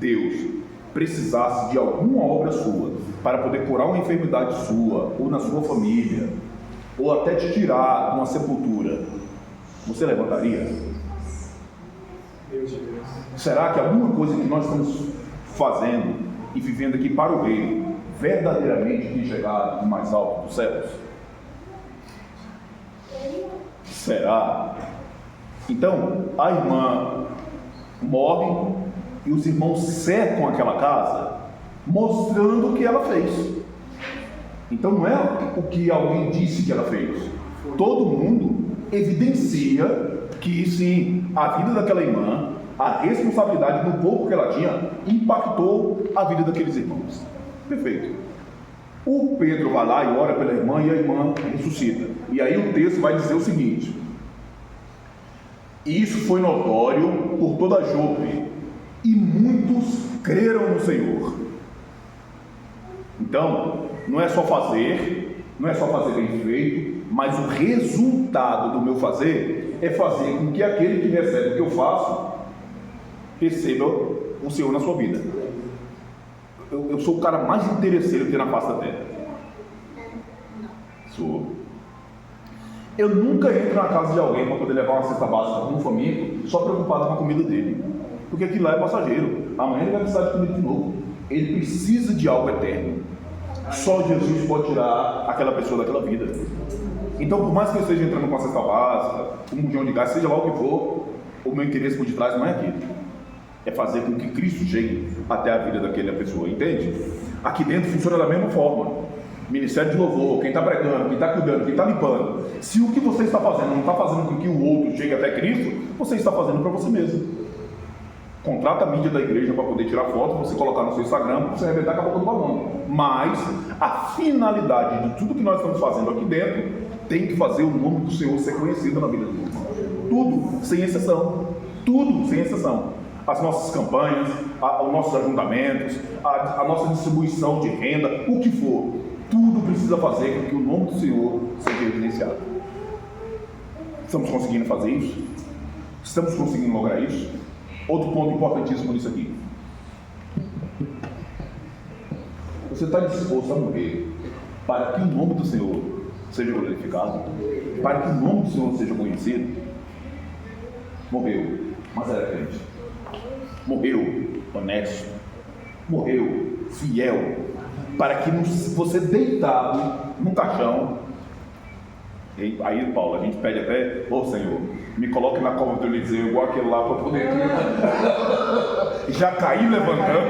Deus precisasse de alguma obra sua para poder curar uma enfermidade sua, ou na sua família, ou até te tirar de uma sepultura, você levantaria? Deus de Deus. Será que alguma coisa que nós estamos fazendo e vivendo aqui para o reino verdadeiramente tem chegado no mais alto dos céus? Será? Então, a irmã morre e os irmãos cercam aquela casa mostrando o que ela fez. Então não é o que alguém disse que ela fez. Todo mundo evidencia que sim, a vida daquela irmã, a responsabilidade do pouco que ela tinha, impactou a vida daqueles irmãos. Perfeito. O Pedro vai lá e ora pela irmã e a irmã ressuscita. E aí o texto vai dizer o seguinte: isso foi notório por toda Jope, e muitos creram no Senhor. Então, não é só fazer bem feito, mas o resultado do meu fazer é fazer com que aquele que recebe o que eu faço receba o Senhor na sua vida. Eu sou o cara mais interesseiro que tem na face da terra. Sou. Eu nunca entro na casa de alguém para poder levar uma cesta básica para um faminto só preocupado com a comida dele, porque aquilo lá é passageiro. Amanhã ele vai precisar de comida de novo. Ele precisa de algo eterno. Só Jesus pode tirar aquela pessoa daquela vida. Então, por mais que eu esteja entrando com a cesta básica, um bujão de gás, seja lá o que for, o meu interesse por detrás não é aquilo. É fazer com que Cristo chegue até a vida daquela pessoa, entende? Aqui dentro funciona da mesma forma. Ministério de louvor, quem está pregando, quem está cuidando, quem está limpando. Se o que você está fazendo não está fazendo com que o outro chegue até Cristo, você está fazendo para você mesmo. Contrata a mídia da igreja para poder tirar foto, você colocar no seu Instagram, para você arrebentar com a boca do balão. Mas a finalidade de tudo que nós estamos fazendo aqui dentro tem que fazer o nome do Senhor ser conhecido na vida do irmão. Tudo, sem exceção. Tudo, sem exceção. As nossas campanhas, os nossos ajuntamentos, a nossa distribuição de renda, o que for. Tudo precisa fazer com que o nome do Senhor seja evidenciado. Estamos conseguindo fazer isso? Estamos conseguindo lograr isso? Outro ponto importantíssimo nisso aqui. Você está disposto a morrer para que o nome do Senhor seja glorificado? Para que o nome do Senhor seja conhecido? Morreu, mas era crente. Morreu honesto. Morreu fiel. Para que você deitado num caixão. Aí, Paulo, a gente pede até: ô Senhor, me coloque na cova do Eliseu, igual aquele lá, para poder já cair levantando.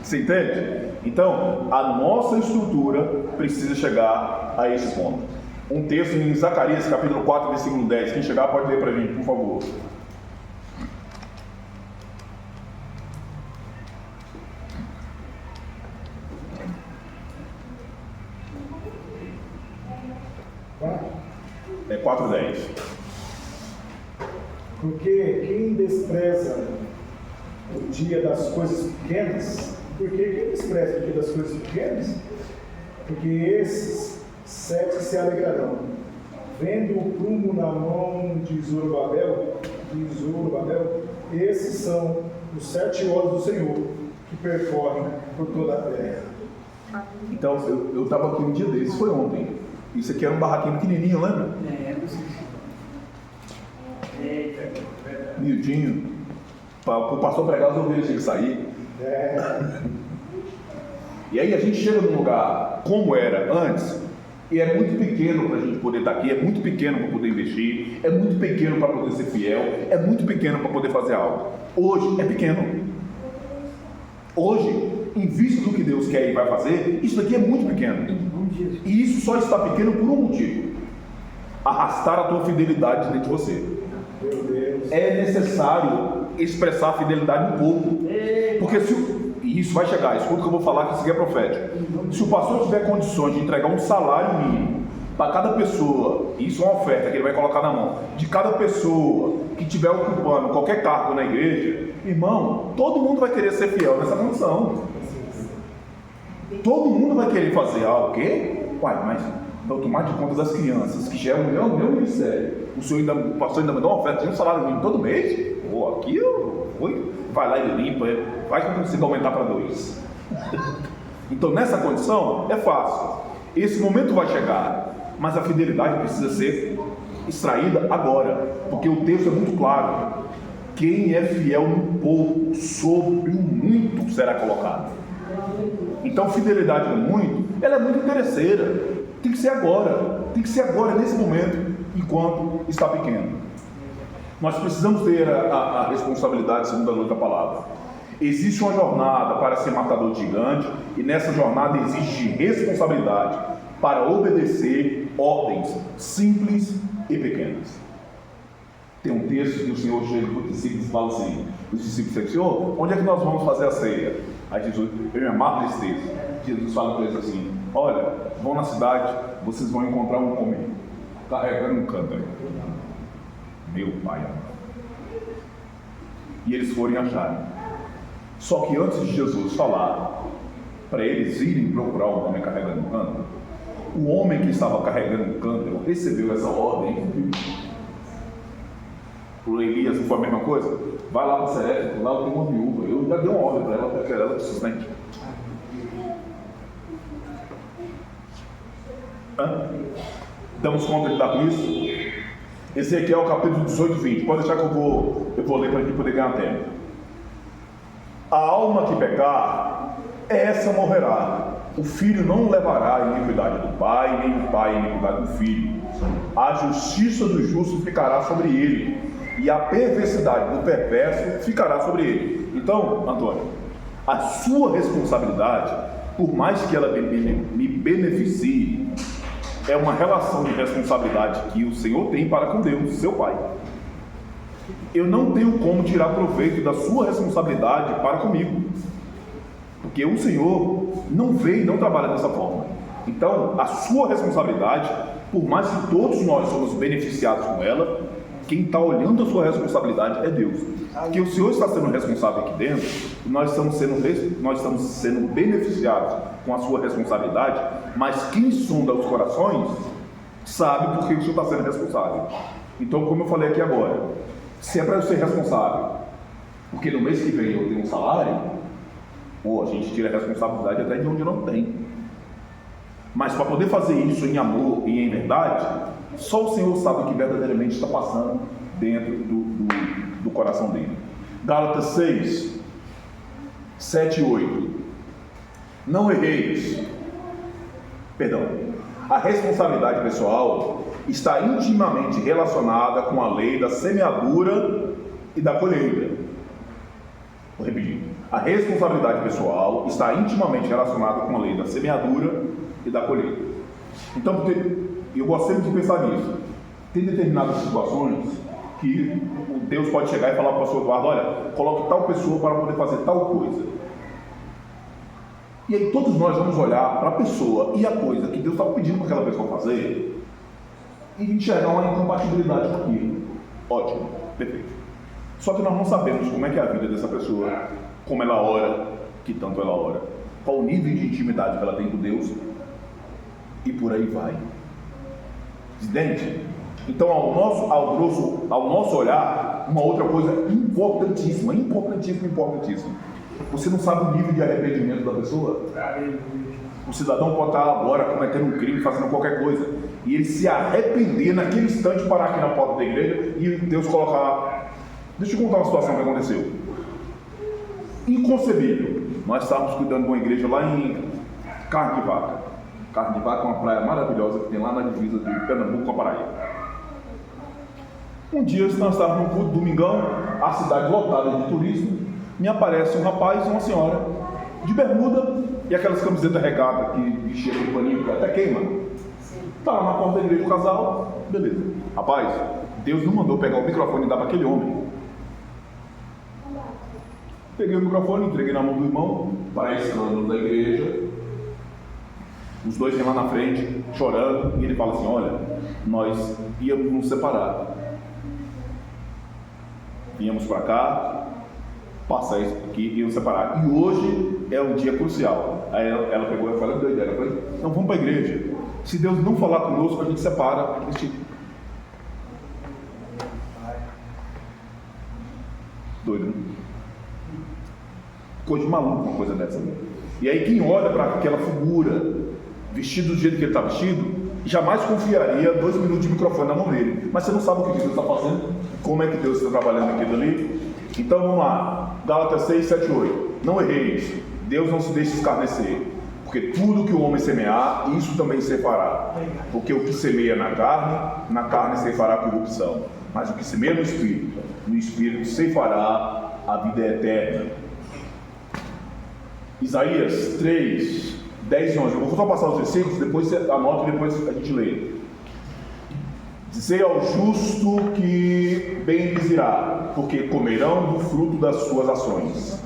Você entende? Então, a nossa estrutura precisa chegar a esse ponto. Um texto em Zacarias, capítulo 4, versículo 10. Quem chegar pode ler para a gente, por favor. 4:10. Porque quem despreza o dia das coisas pequenas, porque quem despreza o dia das coisas pequenas, porque esses 7 se alegrarão, vendo o prumo na mão de Zorobabel, esses são os 7 olhos do Senhor, que percorrem por toda a terra. Então, eu estava aqui um dia desses, foi ontem. Isso aqui era um barraquinho pequenininho, lembra? Miudinho. Para o pastor pregar, as ovelhas tinham que sair. E aí a gente chega num lugar como era antes, e é muito pequeno para a gente poder estar aqui, é muito pequeno para poder investir, é muito pequeno para poder ser fiel, é muito pequeno para poder fazer algo. Hoje é pequeno. Hoje, em vista do que Deus quer e vai fazer, isso daqui é muito pequeno. E isso só está pequeno por um motivo: arrastar a tua fidelidade dentro de você. É necessário expressar a fidelidade um pouco, porque e isso vai chegar, escuta o que eu vou falar, que isso aqui é profético. Se o pastor tiver condições de entregar um salário mínimo para cada pessoa, isso é uma oferta que ele vai colocar na mão, de cada pessoa que estiver ocupando qualquer cargo na igreja, irmão, todo mundo vai querer ser fiel nessa condição. Todo mundo vai querer fazer algo, quê? Uai, mas para tomar de conta das crianças, que já é o meu ministério, o pastor ainda me dá uma oferta de um salário mínimo todo mês? Pô, aqui vai lá e limpa, vai que eu consigo aumentar para 2. Então, nessa condição, é fácil. Esse momento vai chegar, mas a fidelidade precisa ser extraída agora, porque o texto é muito claro: quem é fiel no pouco, sobre o muito será colocado. Então, fidelidade no muito, ela é muito interesseira. Tem que ser agora, nesse momento, enquanto está pequeno. Nós precisamos ter a responsabilidade, segundo a luz da palavra. Existe uma jornada para ser matador de gigante, e nessa jornada existe responsabilidade para obedecer ordens simples e pequenas. Tem um texto que o Senhor chega para os discípulos e fala assim: os discípulos dizem, Senhor, onde é que nós vamos fazer a ceia? Aí Jesus, eu me amarro nesse texto. Jesus fala para eles assim: olha, vão na cidade, vocês vão encontrar um homem carregando um cântaro. Meu pai amado. E eles foram e acharam. Só que antes de Jesus falar para eles irem procurar um homem carregando um cântaro, o homem que estava carregando um cântaro recebeu essa ordem. O Elias não foi a mesma coisa? Vai lá para o Serepta, lá eu tenho uma viúva, eu já dei uma ordem para ela, para que ela te sustente. Damos conta de lidar com isso? Ezequiel capítulo 18, 20. Pode deixar que eu vou ler para a gente poder ganhar tempo. A alma que pecar, essa morrerá. O filho não levará a iniquidade do pai, nem o pai a iniquidade do filho. A justiça do justo ficará sobre ele, e a perversidade do perverso ficará sobre ele. Então, Antônio, a sua responsabilidade, por mais que ela me beneficie, é uma relação de responsabilidade que o Senhor tem para com Deus, seu Pai. Eu não tenho como tirar proveito da sua responsabilidade para comigo, porque o Senhor não vê e não trabalha dessa forma. Então, a sua responsabilidade, por mais que todos nós somos beneficiados com ela, quem está olhando a sua responsabilidade é Deus. Porque o Senhor está sendo responsável aqui dentro, e nós estamos sendo beneficiados com a sua responsabilidade, mas quem sonda os corações sabe por que o Senhor está sendo responsável. Então, como eu falei aqui agora, se é para eu ser responsável, porque no mês que vem eu tenho um salário, a gente tira a responsabilidade até de onde não tem. Mas para poder fazer isso em amor e em verdade, só o Senhor sabe o que verdadeiramente está passando dentro do coração dele. Gálatas 6, 7 e 8. Não erreis. Perdão. A responsabilidade pessoal está intimamente relacionada com a lei da semeadura e da colheita. Vou repetir. A responsabilidade pessoal está intimamente relacionada com a lei da semeadura e da colheita. Então, eu gosto sempre de pensar nisso. Tem determinadas situações que Deus pode chegar e falar para o pastor Eduardo: olha, coloque tal pessoa para poder fazer tal coisa. E aí todos nós vamos olhar para a pessoa e a coisa que Deus está pedindo para aquela pessoa fazer e enxergar uma incompatibilidade com aquilo. Ótimo, perfeito. Só que nós não sabemos como é que é a vida dessa pessoa, como ela ora, que tanto ela ora, qual o nível de intimidade que ela tem com Deus, e por aí vai. Entende? Então, ao nosso olhar, uma outra coisa importantíssima. Você não sabe o nível de arrependimento da pessoa? O cidadão pode estar agora cometendo um crime, fazendo qualquer coisa, e ele se arrepender naquele instante, parar aqui na porta da igreja e Deus colocar. Deixa eu contar uma situação que aconteceu. Inconcebível. Nós estávamos cuidando de uma igreja lá em Carne de Vaca. Carne de Vaca é uma praia maravilhosa que tem lá na divisa de Pernambuco com a Paraíba. Um dia nós estávamos no culto, domingão, a cidade lotada de turismo, me aparece um rapaz e uma senhora de bermuda e aquelas camisetas regata que vestia aquele paninho que até queima. Tá lá na porta da igreja o casal, beleza. Rapaz, Deus não mandou pegar o microfone e dar para aquele homem. Peguei o microfone, entreguei na mão do irmão, para escândalo da igreja. Os dois vêm lá na frente, chorando, e ele fala assim: olha, nós íamos nos separar. Viemos para cá, passar isso aqui e íamos separar. E hoje é um dia crucial. Aí ela pegou e falou: ela falou, então vamos para a igreja. Se Deus não falar conosco, a gente separa. Doido, né? Coisa de maluco uma coisa dessa. E aí quem olha para aquela figura, vestido do jeito que ele está vestido, jamais confiaria 2 minutos de microfone na mão dele. Mas você não sabe o que Deus está fazendo, como é que Deus está trabalhando aquilo ali. Então vamos lá, Gálatas 6, 7, 8. Não erreis, Deus não se deixa escarnecer, porque tudo que o homem semear, isso também se fará. Porque o que semeia na carne se fará corrupção. Mas o que semeia no Espírito se fará a vida eterna. Isaías 3, 10 e 11. Eu vou só passar os versículos, depois você anota e depois a gente lê. Dizei ao justo que bem lhes irá, porque comerão do fruto das suas ações.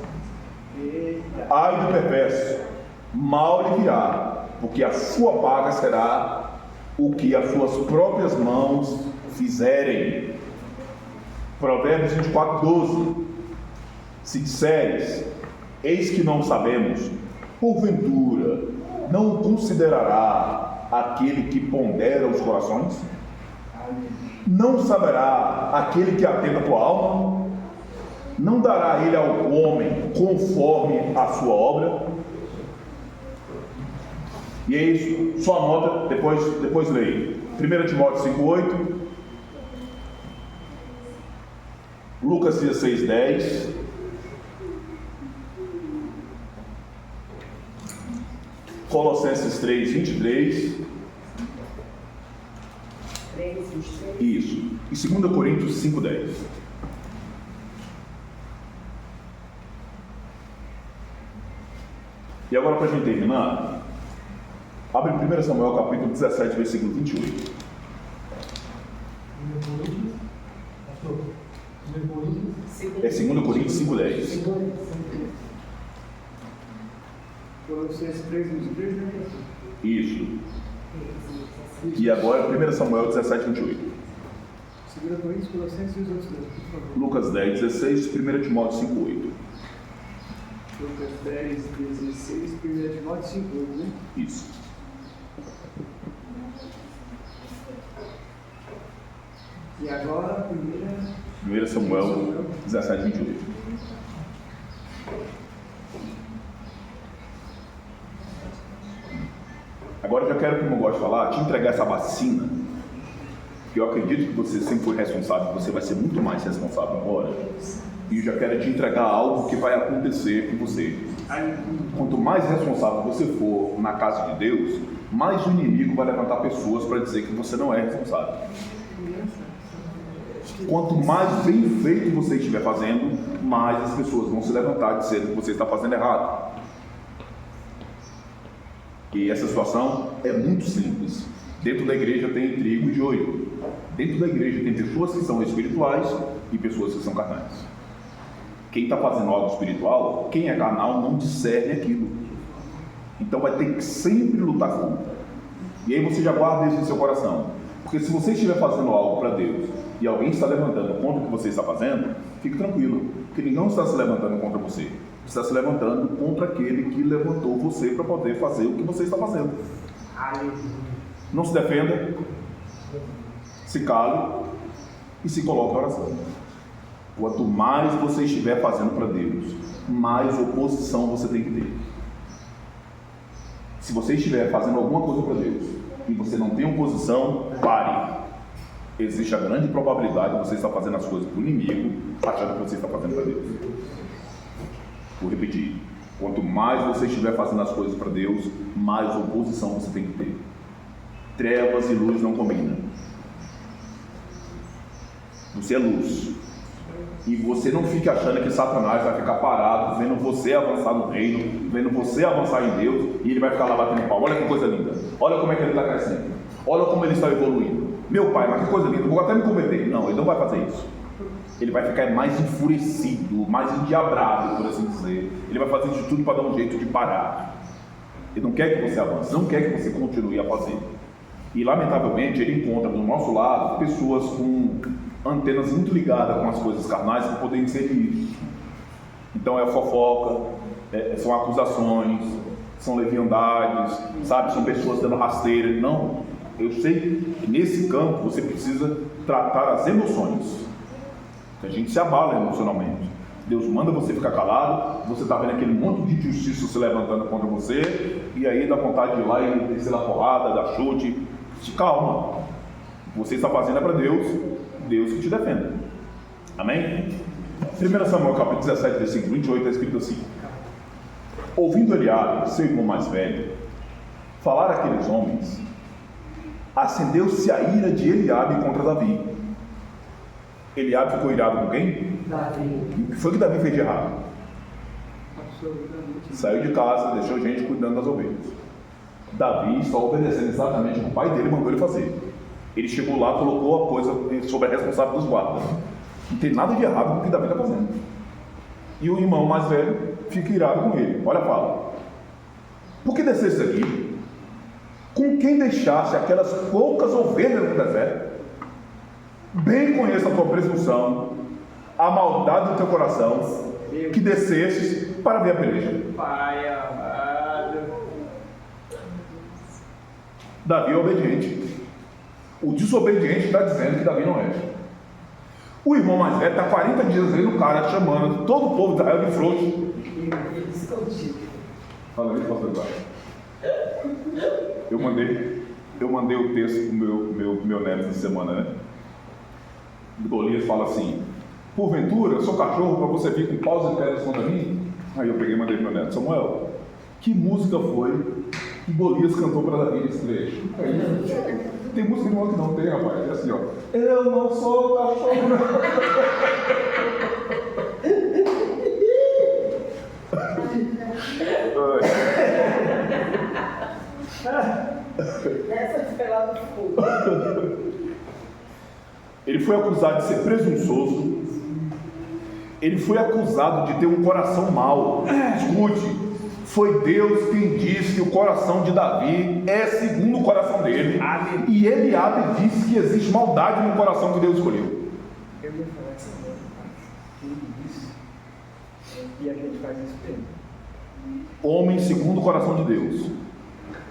Ai do perverso, mal lhe virá, porque a sua paga será o que as suas próprias mãos fizerem. Provérbios 24, 12. Se disseres: eis que não sabemos, porventura não considerará aquele que pondera os corações? Não saberá aquele que atenta a tua alma? Não dará ele ao homem conforme a sua obra? E é isso, só anota, depois leia. 1 Timóteo 5,8, Lucas 16:10, Colossenses 3:23, isso, e 2 Coríntios 5:10. E agora, para a gente terminar, abre 1 Samuel capítulo 17, versículo 28. É 2 Coríntios 5:10. Colossenses 3:23, né? Isso. E agora 1 Samuel 17, 28. 2 Coríntios, Colossenses e os outros dois, por favor. Lucas 10, 16, 1 Timóteo 5, 8. Lucas 10, 16, 1 Timóteo 5, 8, né? Isso. E agora, 1 Samuel 17, 28. Agora eu já quero, como eu gosto de falar, te entregar essa vacina, que eu acredito que você sempre foi responsável, você vai ser muito mais responsável agora. E eu já quero te entregar algo que vai acontecer com você. Quanto mais responsável você for na casa de Deus, mais o inimigo vai levantar pessoas para dizer que você não é responsável. Quanto mais bem feito você estiver fazendo, mais as pessoas vão se levantar dizendo que você está fazendo errado. E essa situação é muito simples. Dentro da igreja tem trigo e joio. Dentro da igreja tem pessoas que são espirituais e pessoas que são carnais. Quem está fazendo algo espiritual, quem é carnal não discerne aquilo. Então vai ter que sempre lutar contra. E aí você já guarda isso no seu coração. Porque se você estiver fazendo algo para Deus e alguém está levantando contra o que você está fazendo, fique tranquilo, porque ninguém está se levantando contra você. Está se levantando contra aquele que levantou você para poder fazer o que você está fazendo. Não se defenda, se cale e se coloque em oração. Quanto mais você estiver fazendo para Deus, mais oposição você tem que ter. Se você estiver fazendo alguma coisa para Deus e você não tem oposição, pare. Existe a grande probabilidade de você estar fazendo as coisas para o inimigo, achando que você está fazendo para Deus. Vou repetir. Quanto mais você estiver fazendo as coisas para Deus, mais oposição você tem que ter. Trevas e luz não combinam. Você é luz. E você não fica achando que Satanás vai ficar parado, vendo você avançar no reino, vendo você avançar em Deus, e ele vai ficar lá batendo pau. Olha que coisa linda. Olha como é que ele está crescendo. Olha como ele está evoluindo. Meu pai, mas que coisa linda. Vou até me converter. Não, ele não vai fazer isso. Ele vai ficar mais enfurecido, mais endiabrado, por assim dizer. Ele vai fazer de tudo para dar um jeito de parar. Ele não quer que você avance, não quer que você continue a fazer. E lamentavelmente ele encontra do nosso lado pessoas com antenas muito ligadas com as coisas carnais que podem ser isso. Então é a fofoca, são acusações, são leviandades, sabe? São pessoas dando rasteira. Não, eu sei que nesse campo você precisa tratar as emoções. Que a gente se abala emocionalmente. Deus manda você ficar calado, você está vendo aquele monte de justiça se levantando contra você, e aí dá vontade de ir lá e descer na porrada, dar chute. Se calma. O que você está fazendo é para Deus, Deus que te defenda. Amém? 1 Samuel capítulo 17, versículo 28, está escrito assim: ouvindo Eliabe, seu irmão mais velho, falar aqueles homens, acendeu-se a ira de Eliabe contra Davi. Eliabe ficou irado com quem? Davi. O que foi que Davi fez de errado? Saiu de casa, deixou gente cuidando das ovelhas. Davi está obedecendo exatamente o que o pai dele mandou ele fazer. Ele chegou lá, colocou a coisa sobre a responsável dos guardas. Não tem nada de errado com o que Davi está fazendo. E o irmão mais velho fica irado com ele. Olha a fala: por que descesse aqui? Com quem deixasse aquelas poucas ovelhas no deserto? Bem conheço a tua presunção, a maldade do teu coração, que descesses para ver a peleja. Pai amado. Davi é obediente. O desobediente está dizendo que Davi não é. O irmão mais velho está 40 dias vendo o cara chamando todo o povo de Israel de frouxo. Fala aí, pastor Eduardo. Eu mandei o texto pro meu neto essa semana, né? Golias fala assim: porventura, eu sou cachorro para você vir com paus e pedras contra mim? Aí eu peguei e mandei pro meu neto: Samuel, que música foi que Golias cantou para Davi nesse trecho? Aí, tem música nenhuma que não tem, rapaz. É assim, ó: eu não sou cachorro. Essa foi lá do fogo. Ele foi acusado de ser presunçoso. Ele foi acusado de ter um coração mau. Escute, foi Deus quem disse que o coração de Davi é segundo o coração dele. E Eliabe disse que existe maldade no coração que Deus escolheu. Eu ia falar essa coisa, quem disse, e a gente faz isso mesmo. Homem segundo o coração de Deus.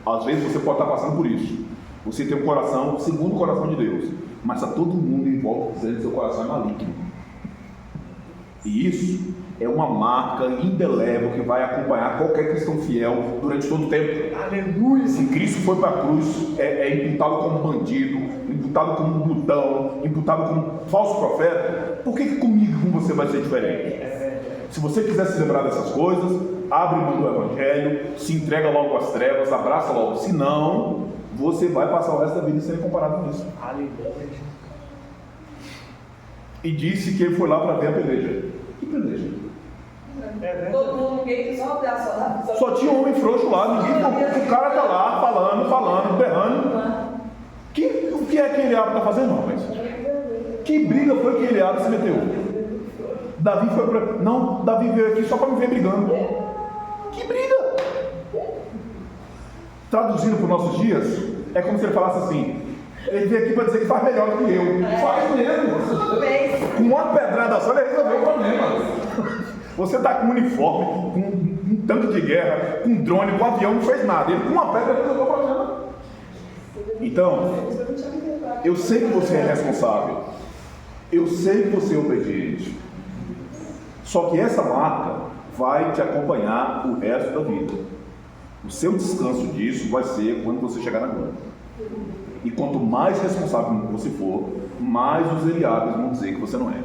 Às vezes você pode estar passando por isso. Você tem um coração segundo o coração de Deus, mas está todo mundo em volta dizendo que seu coração é maligno. E isso é uma marca indelével que vai acompanhar qualquer cristão fiel durante todo o tempo. Aleluia! Se Cristo foi para a cruz, é imputado como bandido, imputado como glutão, imputado como falso profeta, por que comigo e com você vai ser diferente? Se você quiser se lembrar dessas coisas, abre mão do Evangelho, se entrega logo às trevas, abraça logo. Se não, você vai passar o resto da vida sem comparado com isso. Aleluia! E disse que ele foi lá para ver a peleja. Que peleja? Todo mundo ninguém só abraço. Só tinha um homem frouxo lá, o cara tá lá falando, berrando. O que é que Eliabe está fazendo, rapaz? Que briga foi que Eliabe se meteu? Davi foi para... Não, Davi veio aqui só para me ver brigando. Que briga! Traduzindo para os nossos dias, é como se ele falasse assim: Ele veio aqui para dizer que faz melhor do que eu. Faz mesmo. Com uma pedrada só ele resolveu o problema. Você está com um uniforme, com um tanque de guerra, com um drone, com um avião, não fez nada. Ele com uma pedra resolveu o problema. Então, eu sei que você é responsável. Eu sei que você é obediente. Só que essa marca vai te acompanhar o resto da vida. O seu descanso disso vai ser quando você chegar na glória. E quanto mais responsável você for, mais os Eliabes vão dizer que você não é.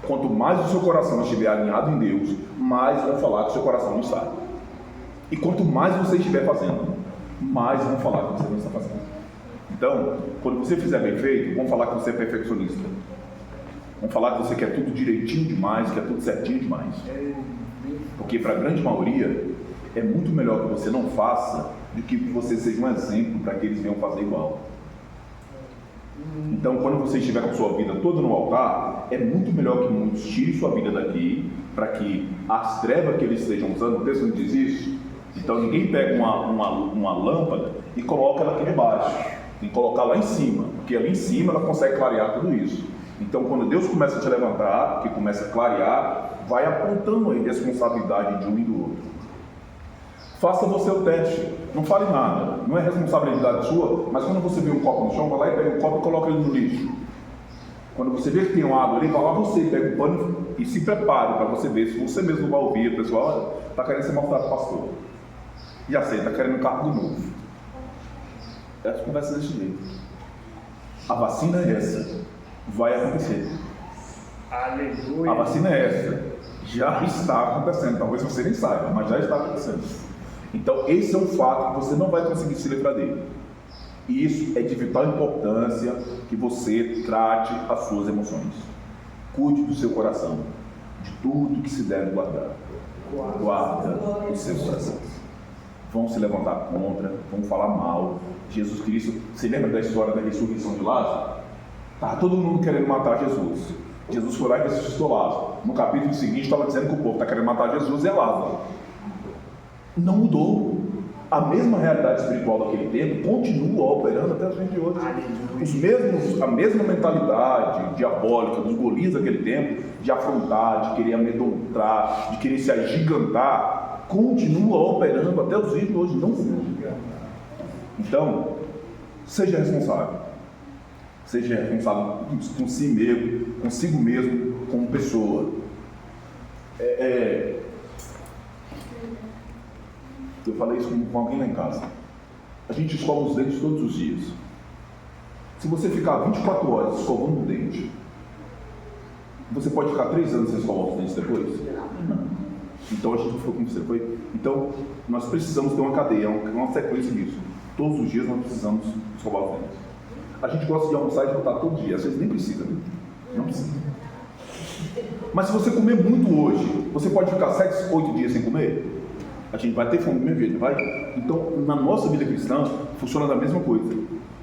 Quanto mais o seu coração estiver alinhado em Deus, mais vão falar que o seu coração não está. E quanto mais você estiver fazendo, mais vão falar que você não está fazendo. Então, quando você fizer bem feito, vão falar que você é perfeccionista. Vão falar que você quer tudo direitinho demais, quer tudo certinho demais. Porque para a grande maioria, é muito melhor que você não faça do que você seja um exemplo para que eles venham fazer igual. Então, quando você estiver com a sua vida toda no altar, é muito melhor que muitos tirem sua vida daqui, para que as trevas que eles estejam usando, o texto não diz isso? Então, ninguém pega uma lâmpada e coloca ela aqui debaixo. Tem que colocar lá em cima, porque ali em cima ela consegue clarear tudo isso. Então, quando Deus começa a te levantar, que começa a clarear, vai apontando a responsabilidade de um e do outro. Faça você o teste, não fale nada, não é responsabilidade sua, mas quando você vê um copo no chão, vai lá e pega o copo e coloca ele no lixo. Quando você vê que tem uma água ali, vai lá você, pega o pano e se prepare para você ver, se você mesmo vai ouvir, pessoal, está querendo ser mostrado para o pastor. Já sei, está querendo um carro novo. Essa conversa desse jeito. A vacina é essa, vai acontecer. Aleluia. A vacina é essa, já está acontecendo, talvez você nem saiba, mas já está acontecendo. Então, esse é um fato que você não vai conseguir se livrar dele. E isso é de vital importância que você trate as suas emoções. Cuide do seu coração, de tudo que se deve guardar. Guarda o seu coração. Vão se levantar contra, vão falar mal. Jesus Cristo, você lembra da história da ressurreição de Lázaro? Estava todo mundo querendo matar Jesus. Jesus foi lá e ressuscitou Lázaro. No capítulo seguinte estava dizendo que o povo está querendo matar Jesus e é Lázaro. Não mudou. A mesma realidade espiritual daquele tempo continua operando até os dias de hoje. A mesma mentalidade diabólica dos Golias daquele tempo, de afrontar, de querer amedrontar, de querer se agigantar, continua operando até os dias de hoje. Não muda. Então, seja responsável. Seja responsável consigo mesmo, como pessoa. Eu falei isso com alguém lá em casa. A gente escova os dentes todos os dias. Se você ficar 24 horas escovando o dente, você pode ficar 3 anos sem escovar os dentes depois? Não. Então a gente foi como você foi. Então nós precisamos ter uma cadeia, uma sequência disso. Todos os dias nós precisamos escovar os dentes. A gente gosta de almoçar e jantar todo dia. Às vezes nem precisa, né? Não precisa. Mas se você comer muito hoje, você pode ficar 7, 8 dias sem comer? A gente vai ter fome do mesmo jeito, vai? Então, na nossa vida cristã, funciona da mesma coisa.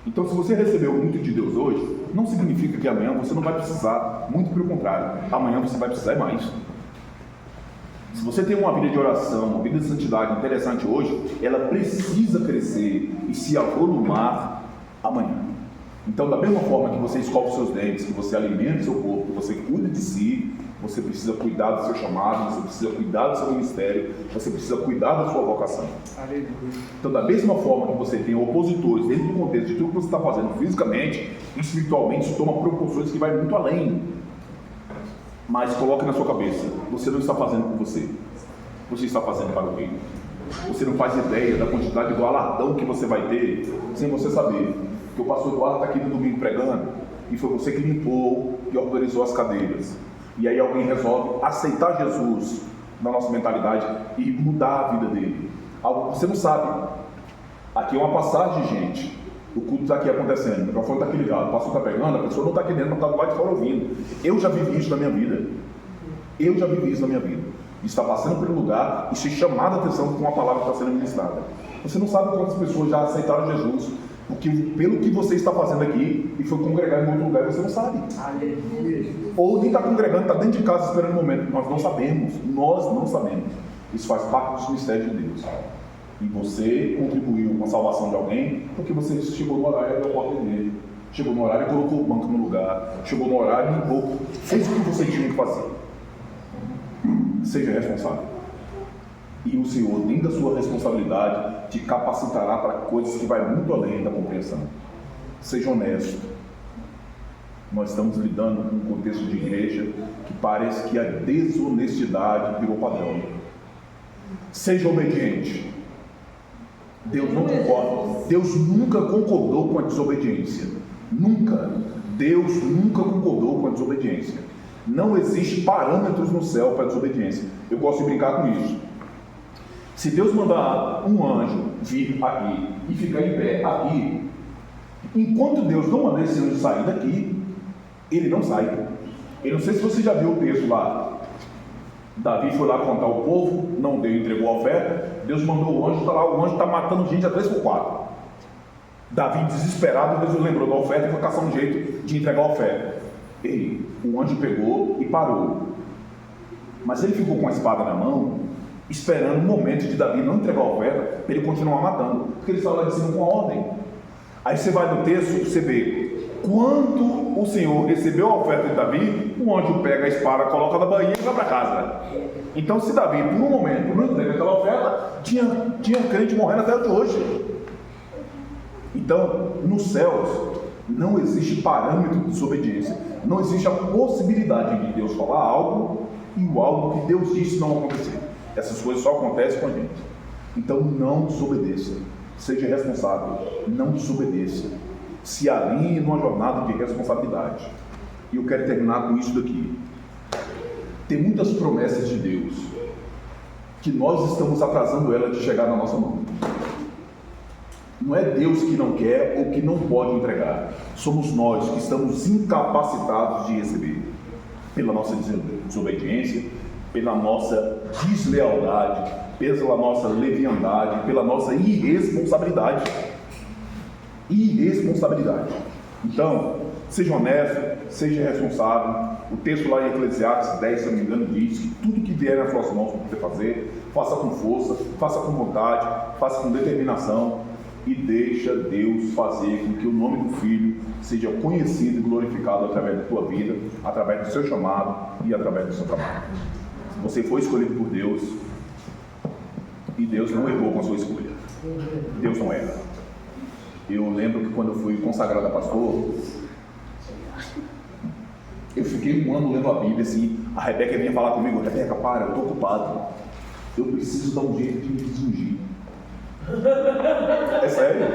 Então, se você recebeu muito de Deus hoje, não significa que amanhã você não vai precisar. Muito pelo contrário, amanhã você vai precisar mais. Se você tem uma vida de oração, uma vida de santidade interessante hoje, ela precisa crescer e se avolumar amanhã. Então, da mesma forma que você escova os seus dentes, que você alimenta o seu corpo, que você cuida de si, você precisa cuidar do seu chamado, você precisa cuidar do seu ministério, você precisa cuidar da sua vocação. Aleluia. Então, da mesma forma que você tem opositores dentro do contexto de tudo que você está fazendo fisicamente, espiritualmente, isso toma proporções que vai muito além. Mas coloque na sua cabeça, você não está fazendo por você, você está fazendo para o reino. Você não faz ideia da quantidade de galardão que você vai ter sem você saber. Que o pastor Eduardo está aqui no domingo pregando e foi você que limpou e organizou as cadeiras. E aí alguém resolve aceitar Jesus na nossa mentalidade e mudar a vida dele. Algo que você não sabe. Aqui é uma passagem, gente. O culto está aqui acontecendo, o microfone está aqui ligado, o pastor está pregando, a pessoa não está aqui dentro, não está do lado de fora ouvindo. Eu já vivi isso na minha vida. Está passando pelo lugar e ser chamado a atenção com a palavra que está sendo ministrada. Você não sabe quantas pessoas já aceitaram Jesus, porque pelo que você está fazendo aqui e foi congregar em outro lugar, você não sabe. Ou nem está congregando, está dentro de casa esperando o momento. Nós não sabemos. Isso faz parte dos mistérios de Deus. E você contribuiu com a salvação de alguém porque você chegou no horário da porta dele. Chegou no horário e colocou o banco no lugar. Chegou no horário e limpou. Fez o que você tinha que fazer. Seja responsável. E o Senhor, dentro da sua responsabilidade, te capacitará para coisas que vai muito além da compreensão. Seja honesto. Nós estamos lidando com um contexto de igreja que parece que a desonestidade virou padrão. Seja obediente. Deus não concorda. Deus nunca concordou com a desobediência. Nunca. Deus nunca concordou com a desobediência. Não existe parâmetros no céu para a desobediência. Eu gosto de brincar com isso. Se Deus mandar um anjo vir aqui e ficar em pé aqui, enquanto Deus não mandar esse anjo sair daqui, ele não sai. Eu não sei se você já viu o texto lá. Davi foi lá contar ao povo, não deu, entregou a oferta. Deus mandou o anjo, está lá, o anjo está matando gente a 3x4. Davi, desesperado, Deus lembrou da oferta e foi caçar um jeito de entregar a oferta. O anjo pegou e parou. Mas ele ficou com a espada na mão, esperando o momento de Davi não entregar a oferta, para ele continuar matando, porque ele estava lá de cima com a ordem. Aí você vai no texto, você vê, quando o Senhor recebeu a oferta de Davi, o anjo pega a espada, coloca na bainha e vai para casa. Então, se Davi, por um momento, não entrega aquela oferta, tinha crente morrendo até hoje. Então, nos céus, não existe parâmetro de desobediência. Não existe a possibilidade de Deus falar algo e o algo que Deus disse não acontecer. Essas coisas só acontecem com a gente. Então, não desobedeça. Seja responsável. Não desobedeça. Se alinhe numa jornada de responsabilidade. E eu quero terminar com isso daqui. Tem muitas promessas de Deus que nós estamos atrasando ela de chegar na nossa mão. Não é Deus que não quer ou que não pode entregar. Somos nós que estamos incapacitados de receber. Pela nossa desobediência, pela nossa deslealdade, pela nossa leviandade, pela nossa irresponsabilidade. Irresponsabilidade. Então, seja honesto, seja responsável. O texto lá em Eclesiastes 10, se eu não me engano, diz que tudo que vier nas suas mãos para você fazer, faça com força, faça com vontade, faça com determinação e deixa Deus fazer com que o nome do Filho seja conhecido e glorificado através da tua vida, através do seu chamado e através do seu trabalho. Você foi escolhido por Deus e Deus não errou com a sua escolha. Deus não erra. Eu lembro que quando eu fui consagrado a pastor, eu fiquei um ano lendo a Bíblia assim. A Rebeca vinha falar comigo: Rebeca, para, eu estou ocupado, eu preciso dar um jeito de me desungir. É sério.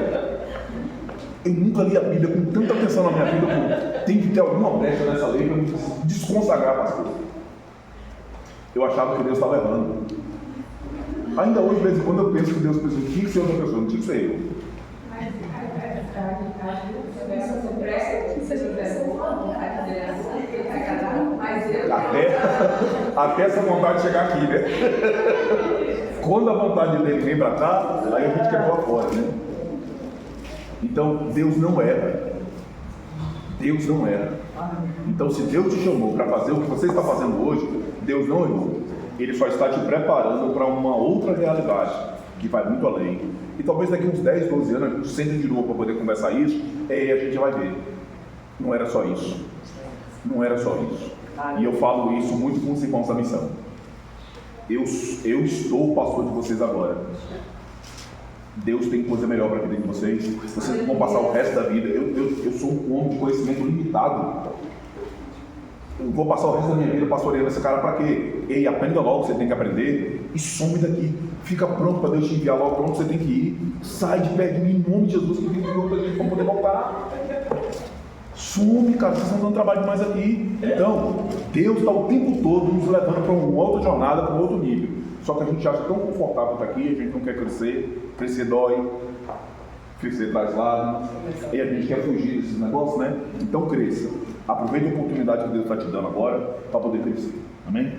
Eu nunca li a Bíblia com tanta atenção na minha vida como tem que ter alguma brecha nessa lei para me desconsagrar, pastor. Eu achava que Deus estava errando. Ainda hoje, de vez em quando, eu penso que Deus pensou: tinha que ser outra pessoa, não tinha que ser eu. Até essa vontade chegar aqui, né? Quando a vontade dele vem para cá, aí a gente quer pular fora, né? Então, Deus não erra. Deus não erra. Então, se Deus te chamou para fazer o que você está fazendo hoje, Deus não errou. Ele só está te preparando para uma outra realidade, que vai muito além. E talvez daqui uns 10, 12 anos, a gente sente de novo para poder conversar isso, e aí a gente vai ver. Não era só isso. Não era só isso. E eu falo isso muito com os irmãos da missão. Eu estou o pastor de vocês agora. Deus tem coisa melhor para a vida de vocês. Vocês vão passar o resto da vida. Eu sou um homem de conhecimento limitado. Eu vou passar o resto da minha vida pastoreando esse cara para quê? Ei, aprenda logo o que você tem que aprender e some daqui. Fica pronto para Deus te enviar logo para onde você tem que ir. Sai de perto de mim, em nome de Jesus, que tem que ir outra gente para poder voltar. Some, cara, vocês estão dando trabalho demais aqui. Então, Deus está o tempo todo nos levando para uma outra jornada, para um outro nível. Só que a gente acha tão confortável estar aqui, a gente não quer crescer. Crescer dói, crescer traz lágrimas, e a gente quer fugir desses negócios, né? Então cresça. Aproveite a oportunidade que Deus está te dando agora para poder crescer. Amém?